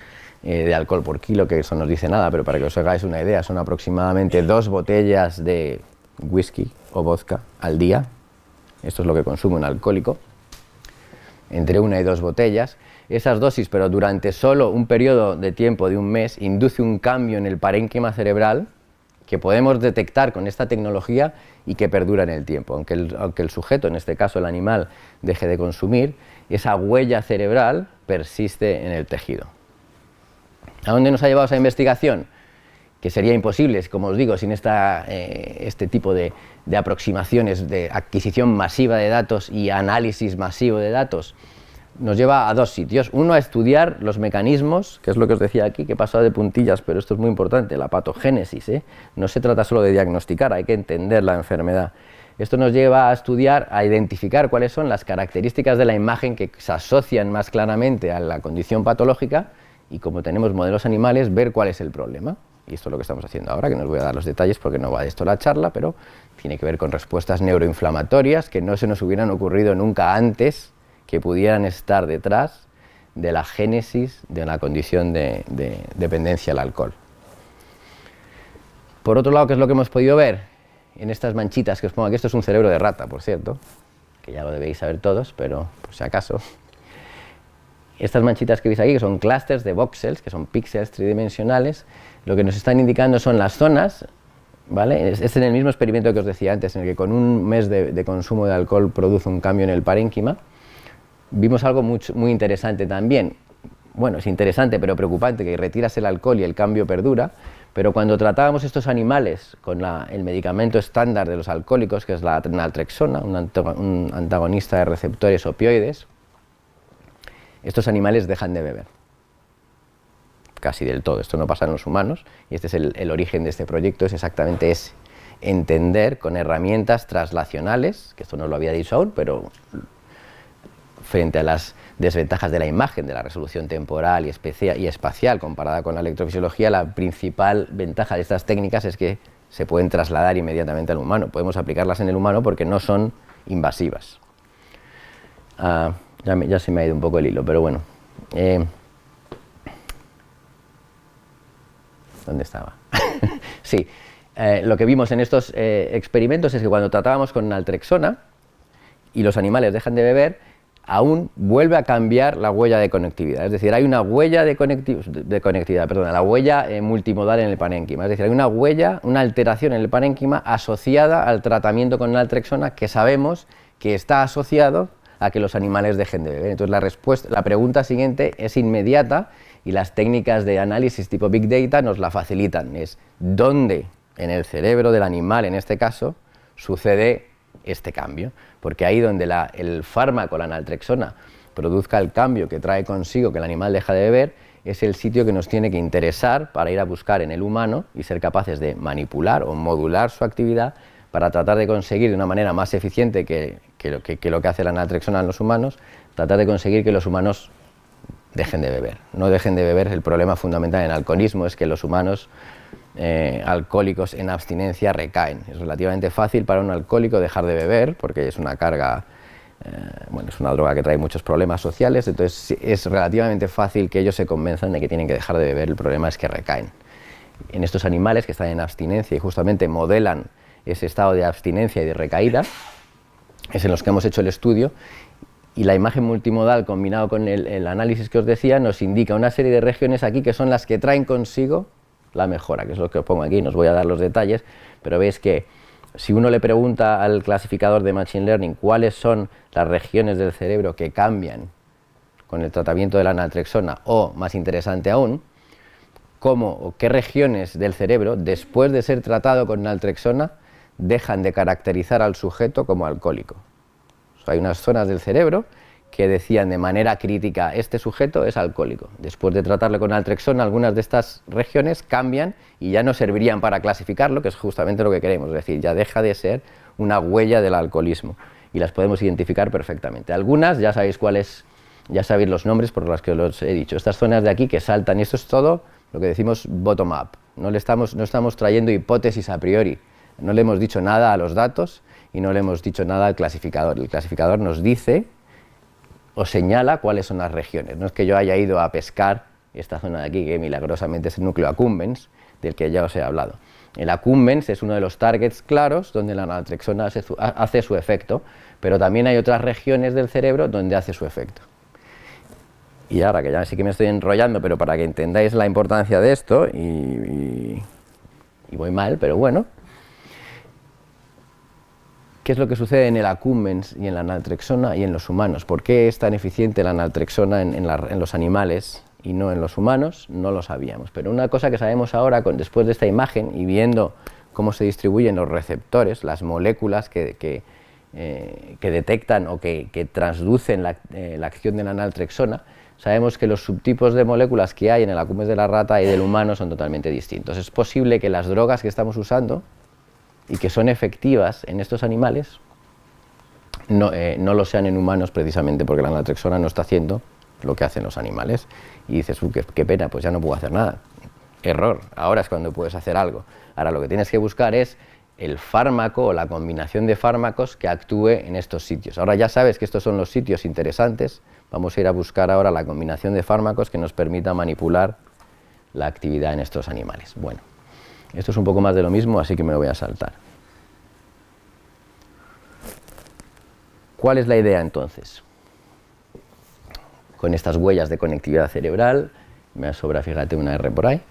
de alcohol por kilo, que eso no nos dice nada, pero para que os hagáis una idea, son aproximadamente 2 botellas de whisky o vodka al día. Esto es lo que consume un alcohólico, entre 1 y 2 botellas. Esas dosis, pero durante solo un periodo de tiempo de un mes, induce un cambio en el parénquima cerebral que podemos detectar con esta tecnología y que perdura en el tiempo. Aunque el sujeto, en este caso el animal, deje de consumir, esa huella cerebral persiste en el tejido. ¿A dónde nos ha llevado esa investigación? Que sería imposible, como os digo, sin este tipo de aproximaciones de adquisición masiva de datos y análisis masivo de datos. Nos lleva a 2 sitios. Uno, a estudiar los mecanismos, que es lo que os decía aquí, que he pasado de puntillas, pero esto es muy importante, la patogénesis, ¿eh? No se trata solo de diagnosticar, hay que entender la enfermedad. Esto nos lleva a estudiar, a identificar cuáles son las características de la imagen que se asocian más claramente a la condición patológica y, como tenemos modelos animales, ver cuál es el problema. Y esto es lo que estamos haciendo ahora, que no os voy a dar los detalles porque no va de esto la charla, pero tiene que ver con respuestas neuroinflamatorias que no se nos hubieran ocurrido nunca antes, que pudieran estar detrás de la génesis de una condición de dependencia al alcohol. Por otro lado, ¿qué es lo que hemos podido ver? En estas manchitas que os pongo aquí, esto es un cerebro de rata, por cierto, que ya lo debéis saber todos, pero por si acaso. Estas manchitas que veis aquí, que son clústeres de voxels, que son píxeles tridimensionales, lo que nos están indicando son las zonas, ¿vale? Es en el mismo experimento que os decía antes, en el que con un mes de consumo de alcohol produce un cambio en el parénquima. Vimos algo muy interesante también. Bueno, es interesante pero preocupante, que retiras el alcohol y el cambio perdura, pero cuando tratábamos estos animales con el medicamento estándar de los alcohólicos, que es la naltrexona, un antagonista de receptores opioides, estos animales dejan de beber. Casi del todo. Esto no pasa en los humanos, y este es el origen de este proyecto, es exactamente ese. Entender con herramientas translacionales, que esto no lo había dicho aún, pero frente a las desventajas de la imagen, de la resolución temporal y espacial comparada con la electrofisiología, la principal ventaja de estas técnicas es que se pueden trasladar inmediatamente al humano. Podemos aplicarlas en el humano porque no son invasivas. Ya se me ha ido un poco el hilo, pero bueno. ¿Dónde estaba? Sí, lo que vimos en estos experimentos es que cuando tratábamos con naltrexona y los animales dejan de beber, aún vuelve a cambiar la huella de conectividad. Es decir, hay una huella de conectividad, perdón, la huella multimodal en el parénquima. Es decir, hay una huella, una alteración en el parénquima asociada al tratamiento con naltrexona que sabemos que está asociado a que los animales dejen de beber. Entonces la pregunta siguiente es inmediata y las técnicas de análisis tipo Big Data nos la facilitan. Es ¿dónde en el cerebro del animal, en este caso, sucede este cambio? Porque ahí donde el fármaco, la naltrexona, produzca el cambio que trae consigo que el animal deja de beber, es el sitio que nos tiene que interesar para ir a buscar en el humano y ser capaces de manipular o modular su actividad para tratar de conseguir de una manera más eficiente que lo que hace la naltrexona en los humanos, tratar de conseguir que los humanos dejen de beber. No dejen de beber, el problema fundamental en el alcoholismo es que los humanos alcohólicos en abstinencia recaen. Es relativamente fácil para un alcohólico dejar de beber porque es una carga, es una droga que trae muchos problemas sociales, entonces es relativamente fácil que ellos se convenzan de que tienen que dejar de beber. El problema es que recaen. En estos animales que están en abstinencia y justamente modelan ese estado de abstinencia y de recaída, es en los que hemos hecho el estudio, y la imagen multimodal combinado con el análisis que os decía nos indica una serie de regiones aquí que son las que traen consigo la mejora, que es lo que os pongo aquí. No os voy a dar los detalles, pero veis que si uno le pregunta al clasificador de Machine Learning cuáles son las regiones del cerebro que cambian con el tratamiento de la naltrexona, o, más interesante aún, cómo o qué regiones del cerebro, después de ser tratado con naltrexona, dejan de caracterizar al sujeto como alcohólico. O sea, hay unas zonas del cerebro que decían de manera crítica, este sujeto es alcohólico. Después de tratarle con naltrexona, algunas de estas regiones cambian y ya no servirían para clasificarlo, que es justamente lo que queremos, es decir, ya deja de ser una huella del alcoholismo y las podemos identificar perfectamente. Algunas ya sabéis cuáles, ya sabéis los nombres por los que os he dicho. Estas zonas de aquí que saltan, y esto es todo lo que decimos bottom-up. No estamos trayendo hipótesis a priori, no le hemos dicho nada a los datos y no le hemos dicho nada al clasificador. El clasificador nos dice o señala cuáles son las regiones. No es que yo haya ido a pescar esta zona de aquí, que milagrosamente es el núcleo accumbens, del que ya os he hablado. El accumbens es uno de los targets claros donde la naltrexona hace su efecto, pero también hay otras regiones del cerebro donde hace su efecto. Y ahora que ya sí que me estoy enrollando, pero para que entendáis la importancia de esto, y voy mal, pero bueno. ¿Qué es lo que sucede en el accumbens y en la naltrexona y en los humanos? ¿Por qué es tan eficiente la naltrexona en los animales y no en los humanos? No lo sabíamos. Pero una cosa que sabemos ahora, después de esta imagen y viendo cómo se distribuyen los receptores, las moléculas que detectan o que transducen la acción de la naltrexona, sabemos que los subtipos de moléculas que hay en el accumbens de la rata y del humano son totalmente distintos. Es posible que las drogas que estamos usando y que son efectivas en estos animales no lo sean en humanos, precisamente porque la naltrexona no está haciendo lo que hacen los animales. Y dices, qué pena, pues ya no puedo hacer nada. Error, ahora es cuando puedes hacer algo. Ahora lo que tienes que buscar es el fármaco o la combinación de fármacos que actúe en estos sitios. Ahora ya sabes que estos son los sitios interesantes, vamos a ir a buscar ahora la combinación de fármacos que nos permita manipular la actividad en estos animales. Bueno, esto es un poco más de lo mismo, así que me lo voy a saltar. ¿Cuál es la idea entonces? Con estas huellas de conectividad cerebral, me sobra, fíjate, una R por ahí,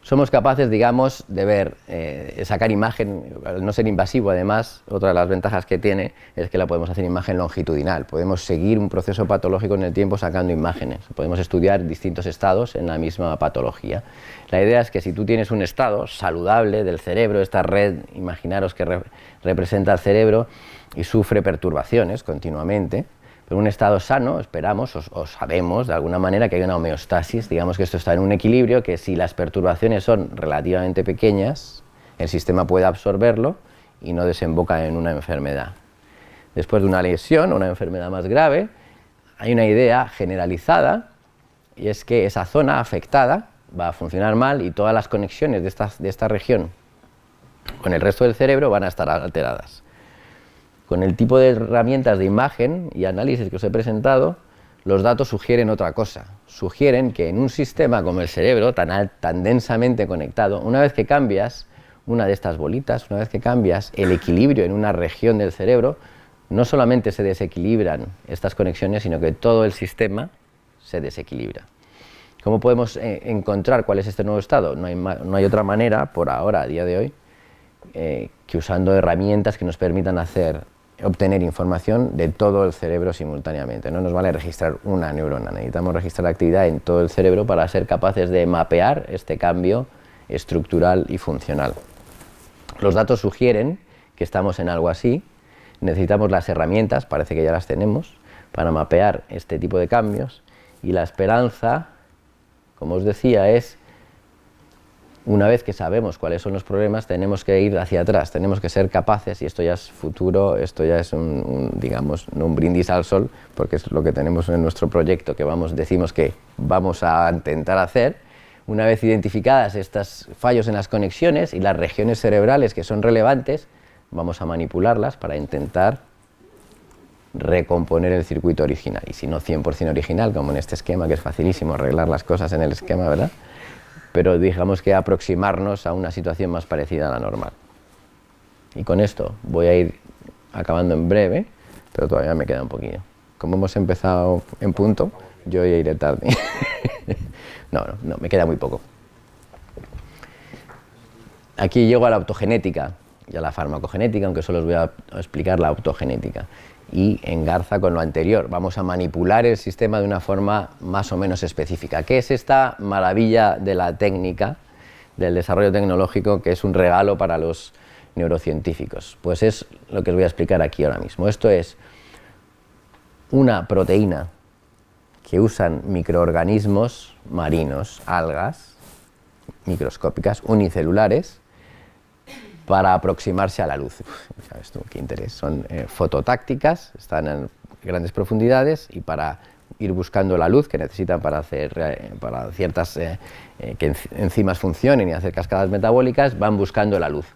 somos capaces, digamos, de ver, sacar imagen, al no ser invasivo además, otra de las ventajas que tiene es que la podemos hacer imagen longitudinal, podemos seguir un proceso patológico en el tiempo sacando imágenes, podemos estudiar distintos estados en la misma patología. La idea es que si tú tienes un estado saludable del cerebro, esta red, imaginaros que representa el cerebro y sufre perturbaciones continuamente, pero un estado sano, esperamos o sabemos de alguna manera que hay una homeostasis, digamos que esto está en un equilibrio, que si las perturbaciones son relativamente pequeñas, el sistema puede absorberlo y no desemboca en una enfermedad. Después de una lesión o una enfermedad más grave, hay una idea generalizada, y es que esa zona afectada va a funcionar mal y todas las conexiones de esta región con el resto del cerebro van a estar alteradas. Con el tipo de herramientas de imagen y análisis que os he presentado, los datos sugieren otra cosa. Sugieren que en un sistema como el cerebro, tan densamente conectado, una vez que cambias una de estas bolitas, una vez que cambias el equilibrio en una región del cerebro, no solamente se desequilibran estas conexiones, sino que todo el sistema se desequilibra. ¿Cómo podemos encontrar cuál es este nuevo estado? No hay otra manera, por ahora, a día de hoy, que usando herramientas que nos permitan obtener información de todo el cerebro simultáneamente. No nos vale registrar una neurona, necesitamos registrar actividad en todo el cerebro para ser capaces de mapear este cambio estructural y funcional. Los datos sugieren que estamos en algo así, necesitamos las herramientas, parece que ya las tenemos, para mapear este tipo de cambios, y la esperanza, como os decía, es una vez que sabemos cuáles son los problemas, tenemos que ir hacia atrás, tenemos que ser capaces, y esto ya es futuro, esto ya es digamos, no un brindis al sol, porque es lo que tenemos en nuestro proyecto, que decimos que vamos a intentar hacer. Una vez identificadas estos fallos en las conexiones y las regiones cerebrales que son relevantes, vamos a manipularlas para intentar recomponer el circuito original, y si no 100% original, como en este esquema, que es facilísimo arreglar las cosas en el esquema, ¿verdad? Pero digamos que aproximarnos a una situación más parecida a la normal. Y con esto voy a ir acabando en breve, pero todavía me queda un poquillo. Como hemos empezado en punto, yo ya iré tarde. No, me queda muy poco. Aquí llego a la optogenética y a la farmacogenética, aunque solo os voy a explicar la optogenética. Y engarza con lo anterior, vamos a manipular el sistema de una forma más o menos específica. ¿Qué es esta maravilla de la técnica, del desarrollo tecnológico, que es un regalo para los neurocientíficos? Pues es lo que os voy a explicar aquí ahora mismo. Esto es una proteína que usan microorganismos marinos, algas microscópicas, unicelulares, para aproximarse a la luz. ¿Sabes tú qué interés? Son fototácticas, están en grandes profundidades, y para ir buscando la luz que necesitan para ciertas que enzimas funcionen y hacer cascadas metabólicas, van buscando la luz.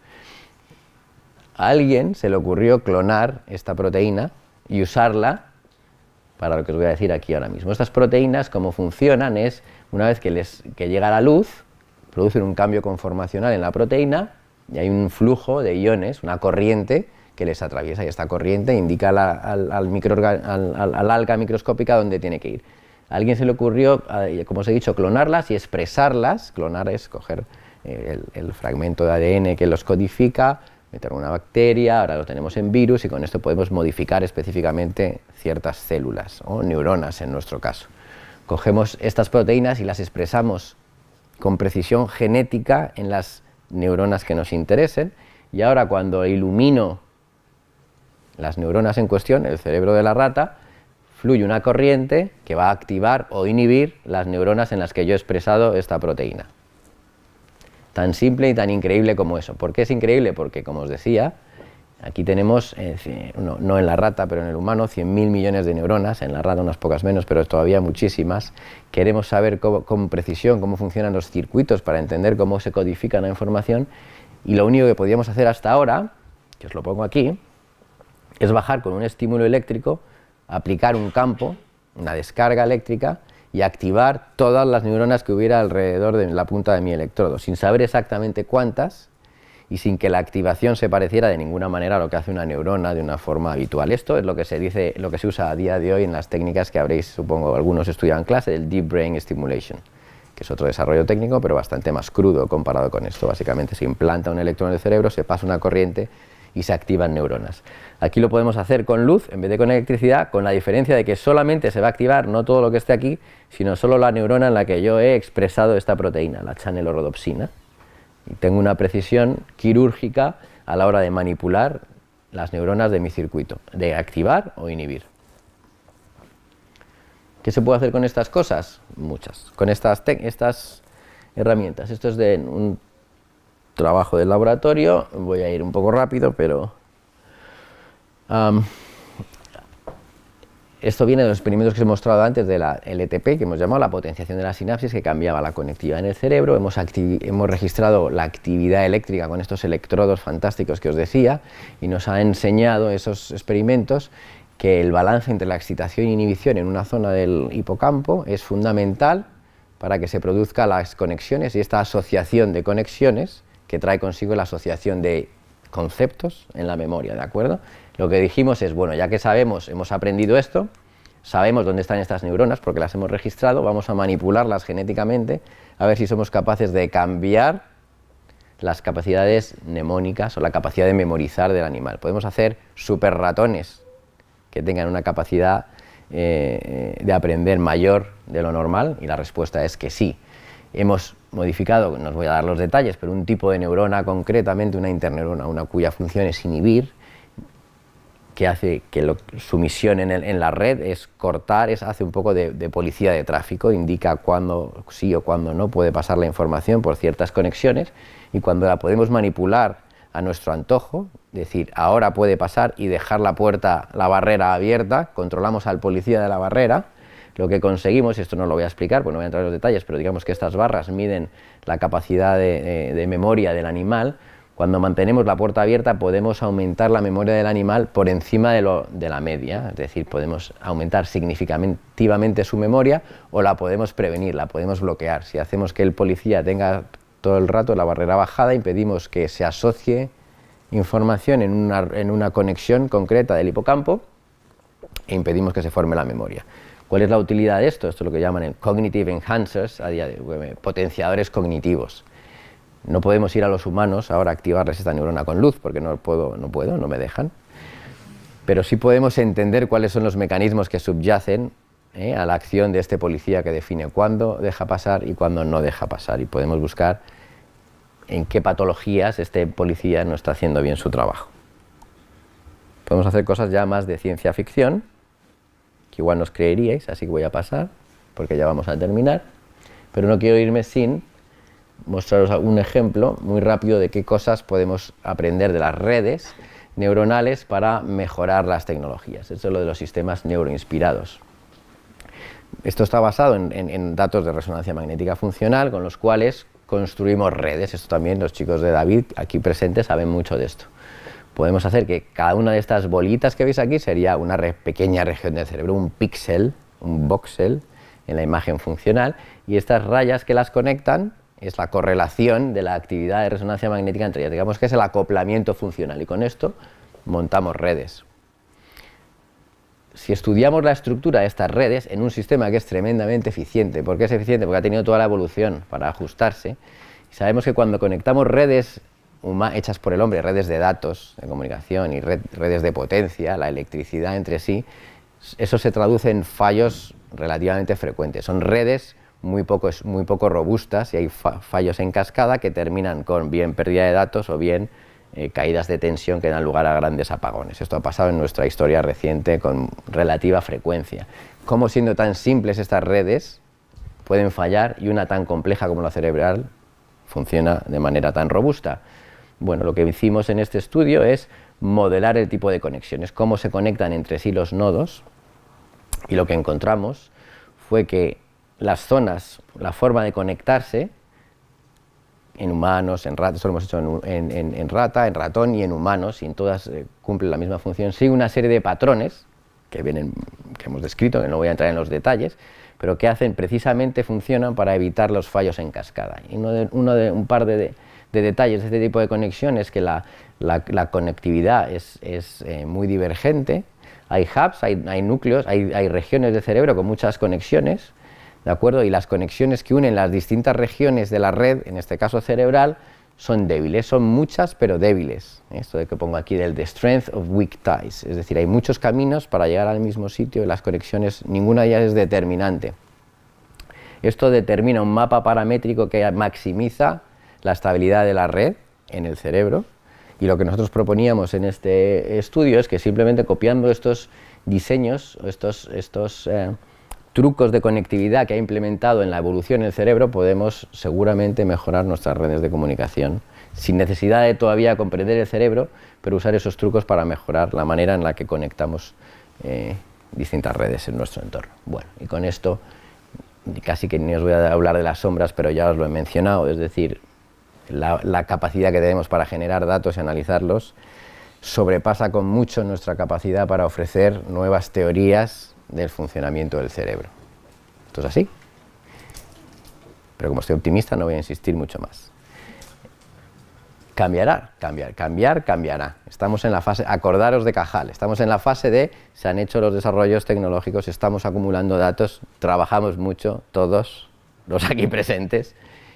A alguien se le ocurrió clonar esta proteína y usarla para lo que os voy a decir aquí ahora mismo. Estas proteínas, cómo funcionan es, una vez que llega la luz, producen un cambio conformacional en la proteína y hay un flujo de iones, una corriente que les atraviesa, y esta corriente indica al alga microscópica dónde tiene que ir. A alguien se le ocurrió, como os he dicho, clonarlas y expresarlas. Clonar es coger el fragmento de ADN que los codifica, meter una bacteria, ahora lo tenemos en virus, y con esto podemos modificar específicamente ciertas células o neuronas en nuestro caso. Cogemos estas proteínas y las expresamos con precisión genética en las neuronas que nos interesen, y ahora cuando ilumino las neuronas en cuestión, el cerebro de la rata, fluye una corriente que va a activar o inhibir las neuronas en las que yo he expresado esta proteína. Tan simple y tan increíble como eso. ¿Por qué es increíble? Porque, como os decía, aquí tenemos, no en la rata, pero en el humano, 100.000 millones de neuronas, en la rata unas pocas menos, pero todavía muchísimas. Queremos saber con precisión cómo funcionan los circuitos para entender cómo se codifica la información, y lo único que podíamos hacer hasta ahora, que os lo pongo aquí, es bajar con un estímulo eléctrico, aplicar un campo, una descarga eléctrica, y activar todas las neuronas que hubiera alrededor de la punta de mi electrodo, sin saber exactamente cuántas y sin que la activación se pareciera de ninguna manera a lo que hace una neurona de una forma habitual. Esto es lo que se dice, lo que se usa a día de hoy en las técnicas que habréis, supongo, algunos estudiado en clase, del Deep Brain Stimulation, que es otro desarrollo técnico, pero bastante más crudo comparado con esto. Básicamente se implanta un electrón en el cerebro, se pasa una corriente y se activan neuronas. Aquí lo podemos hacer con luz en vez de con electricidad, con la diferencia de que solamente se va a activar no todo lo que esté aquí, sino solo la neurona en la que yo he expresado esta proteína, la chanelorhodopsina. Y tengo una precisión quirúrgica a la hora de manipular las neuronas de mi circuito, de activar o inhibir. ¿Qué se puede hacer con estas cosas? Muchas. Con estas herramientas. Esto es de un trabajo del laboratorio, voy a ir un poco rápido, pero esto viene de los experimentos que os he mostrado antes de la LTP, que hemos llamado la potenciación de la sinapsis, que cambiaba la conectividad en el cerebro. Hemos registrado la actividad eléctrica con estos electrodos fantásticos que os decía, y nos ha enseñado esos experimentos que el balance entre la excitación e inhibición en una zona del hipocampo es fundamental para que se produzcan las conexiones, y esta asociación de conexiones que trae consigo la asociación de conceptos en la memoria, ¿de acuerdo? Lo que dijimos es, bueno, ya que sabemos, hemos aprendido esto, sabemos dónde están estas neuronas porque las hemos registrado, vamos a manipularlas genéticamente a ver si somos capaces de cambiar las capacidades mnemónicas o la capacidad de memorizar del animal. Podemos hacer super ratones que tengan una capacidad de aprender mayor de lo normal, y la respuesta es que sí. Hemos modificado, no os voy a dar los detalles, pero un tipo de neurona, concretamente una interneurona, una cuya función es inhibir, que hace que su misión en la red es cortar, hace un poco de policía de tráfico, indica cuándo sí o cuándo no puede pasar la información por ciertas conexiones, y cuando la podemos manipular a nuestro antojo, decir ahora puede pasar y dejar la barrera abierta, controlamos al policía de la barrera. Lo que conseguimos, y esto no lo voy a explicar, pues no voy a entrar en los detalles, pero digamos que estas barras miden la capacidad de memoria del animal. Cuando mantenemos la puerta abierta podemos aumentar la memoria del animal por encima de la media, es decir, podemos aumentar significativamente su memoria, o la podemos prevenir, la podemos bloquear. Si hacemos que el policía tenga todo el rato la barrera bajada, impedimos que se asocie información en una conexión concreta del hipocampo e impedimos que se forme la memoria. ¿Cuál es la utilidad de esto? Esto es lo que llaman el cognitive enhancers, a día de hoy, potenciadores cognitivos. No podemos ir a los humanos ahora a activarles esta neurona con luz, porque no me dejan. Pero sí podemos entender cuáles son los mecanismos que subyacen a la acción de este policía que define cuándo deja pasar y cuándo no deja pasar. Y podemos buscar en qué patologías este policía no está haciendo bien su trabajo. Podemos hacer cosas ya más de ciencia ficción, que igual nos creeríais, así que voy a pasar, porque ya vamos a terminar, pero no quiero irme sin mostraros un ejemplo muy rápido de qué cosas podemos aprender de las redes neuronales para mejorar las tecnologías. Esto es lo de los sistemas neuroinspirados. Esto está basado en datos de resonancia magnética funcional, con los cuales construimos redes. Esto también los chicos de David aquí presentes saben mucho de esto. podemos hacer que cada una de estas bolitas que veis aquí sería una pequeña región del cerebro, un píxel, un voxel en la imagen funcional, y estas rayas que las conectan es la correlación de la actividad de resonancia magnética entre ellas. Digamos que es el acoplamiento funcional, y con esto montamos redes. Si estudiamos la estructura de estas redes en un sistema que es tremendamente eficiente, ¿por qué es eficiente? Porque ha tenido toda la evolución para ajustarse, y sabemos que cuando conectamos redes hechas por el hombre, redes de datos, de comunicación y redes de potencia, la electricidad entre sí, eso se traduce en fallos relativamente frecuentes. Son redes muy poco robustas y hay fallos en cascada que terminan con bien pérdida de datos o bien caídas de tensión que dan lugar a grandes apagones. Esto ha pasado en nuestra historia reciente con relativa frecuencia. ¿Cómo, siendo tan simples estas redes, pueden fallar y una tan compleja como la cerebral funciona de manera tan robusta? Bueno, lo que hicimos en este estudio es modelar el tipo de conexiones, cómo se conectan entre sí los nodos, y lo que encontramos fue que las zonas, la forma de conectarse en humanos, en ratas, esto lo hemos hecho en rata, en ratón y en humanos, y en todas cumplen la misma función, sigue una serie de patrones que hemos descrito, que no voy a entrar en los detalles, pero que hacen precisamente, funcionan para evitar los fallos en cascada. Y un par de detalles de este tipo de conexión es que la conectividad es muy divergente. Hay hubs, hay núcleos, hay regiones del cerebro con muchas conexiones, ¿de acuerdo? Y las conexiones que unen las distintas regiones de la red, en este caso cerebral, son débiles, son muchas pero débiles. Esto de que pongo aquí del the strength of weak ties, es decir, hay muchos caminos para llegar al mismo sitio y las conexiones, ninguna de ellas es determinante. Esto determina un mapa paramétrico que maximiza la estabilidad de la red en el cerebro, y lo que nosotros proponíamos en este estudio es que simplemente copiando estos diseños, estos trucos de conectividad que ha implementado en la evolución el cerebro, podemos seguramente mejorar nuestras redes de comunicación, sin necesidad de todavía comprender el cerebro, pero usar esos trucos para mejorar la manera en la que conectamos distintas redes en nuestro entorno. Bueno, y con esto casi que ni os voy a hablar de las sombras, pero ya os lo he mencionado, es decir, la capacidad que tenemos para generar datos y analizarlos sobrepasa con mucho nuestra capacidad para ofrecer nuevas teorías del funcionamiento del cerebro. ¿Esto es así? Pero como estoy optimista no voy a insistir mucho más. Cambiará. Estamos en la fase, acordaros de Cajal, estamos en la fase de se han hecho los desarrollos tecnológicos, estamos acumulando datos, trabajamos mucho, todos los aquí presentes,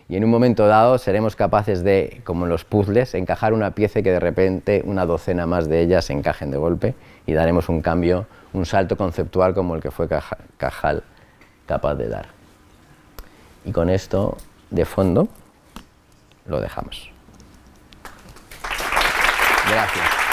y en un momento dado seremos capaces de, como en los puzzles, encajar una pieza y que de repente una docena más de ellas se encajen de golpe y daremos un cambio, un salto conceptual como el que fue Cajal capaz de dar. Y con esto, de fondo, lo dejamos. Gracias.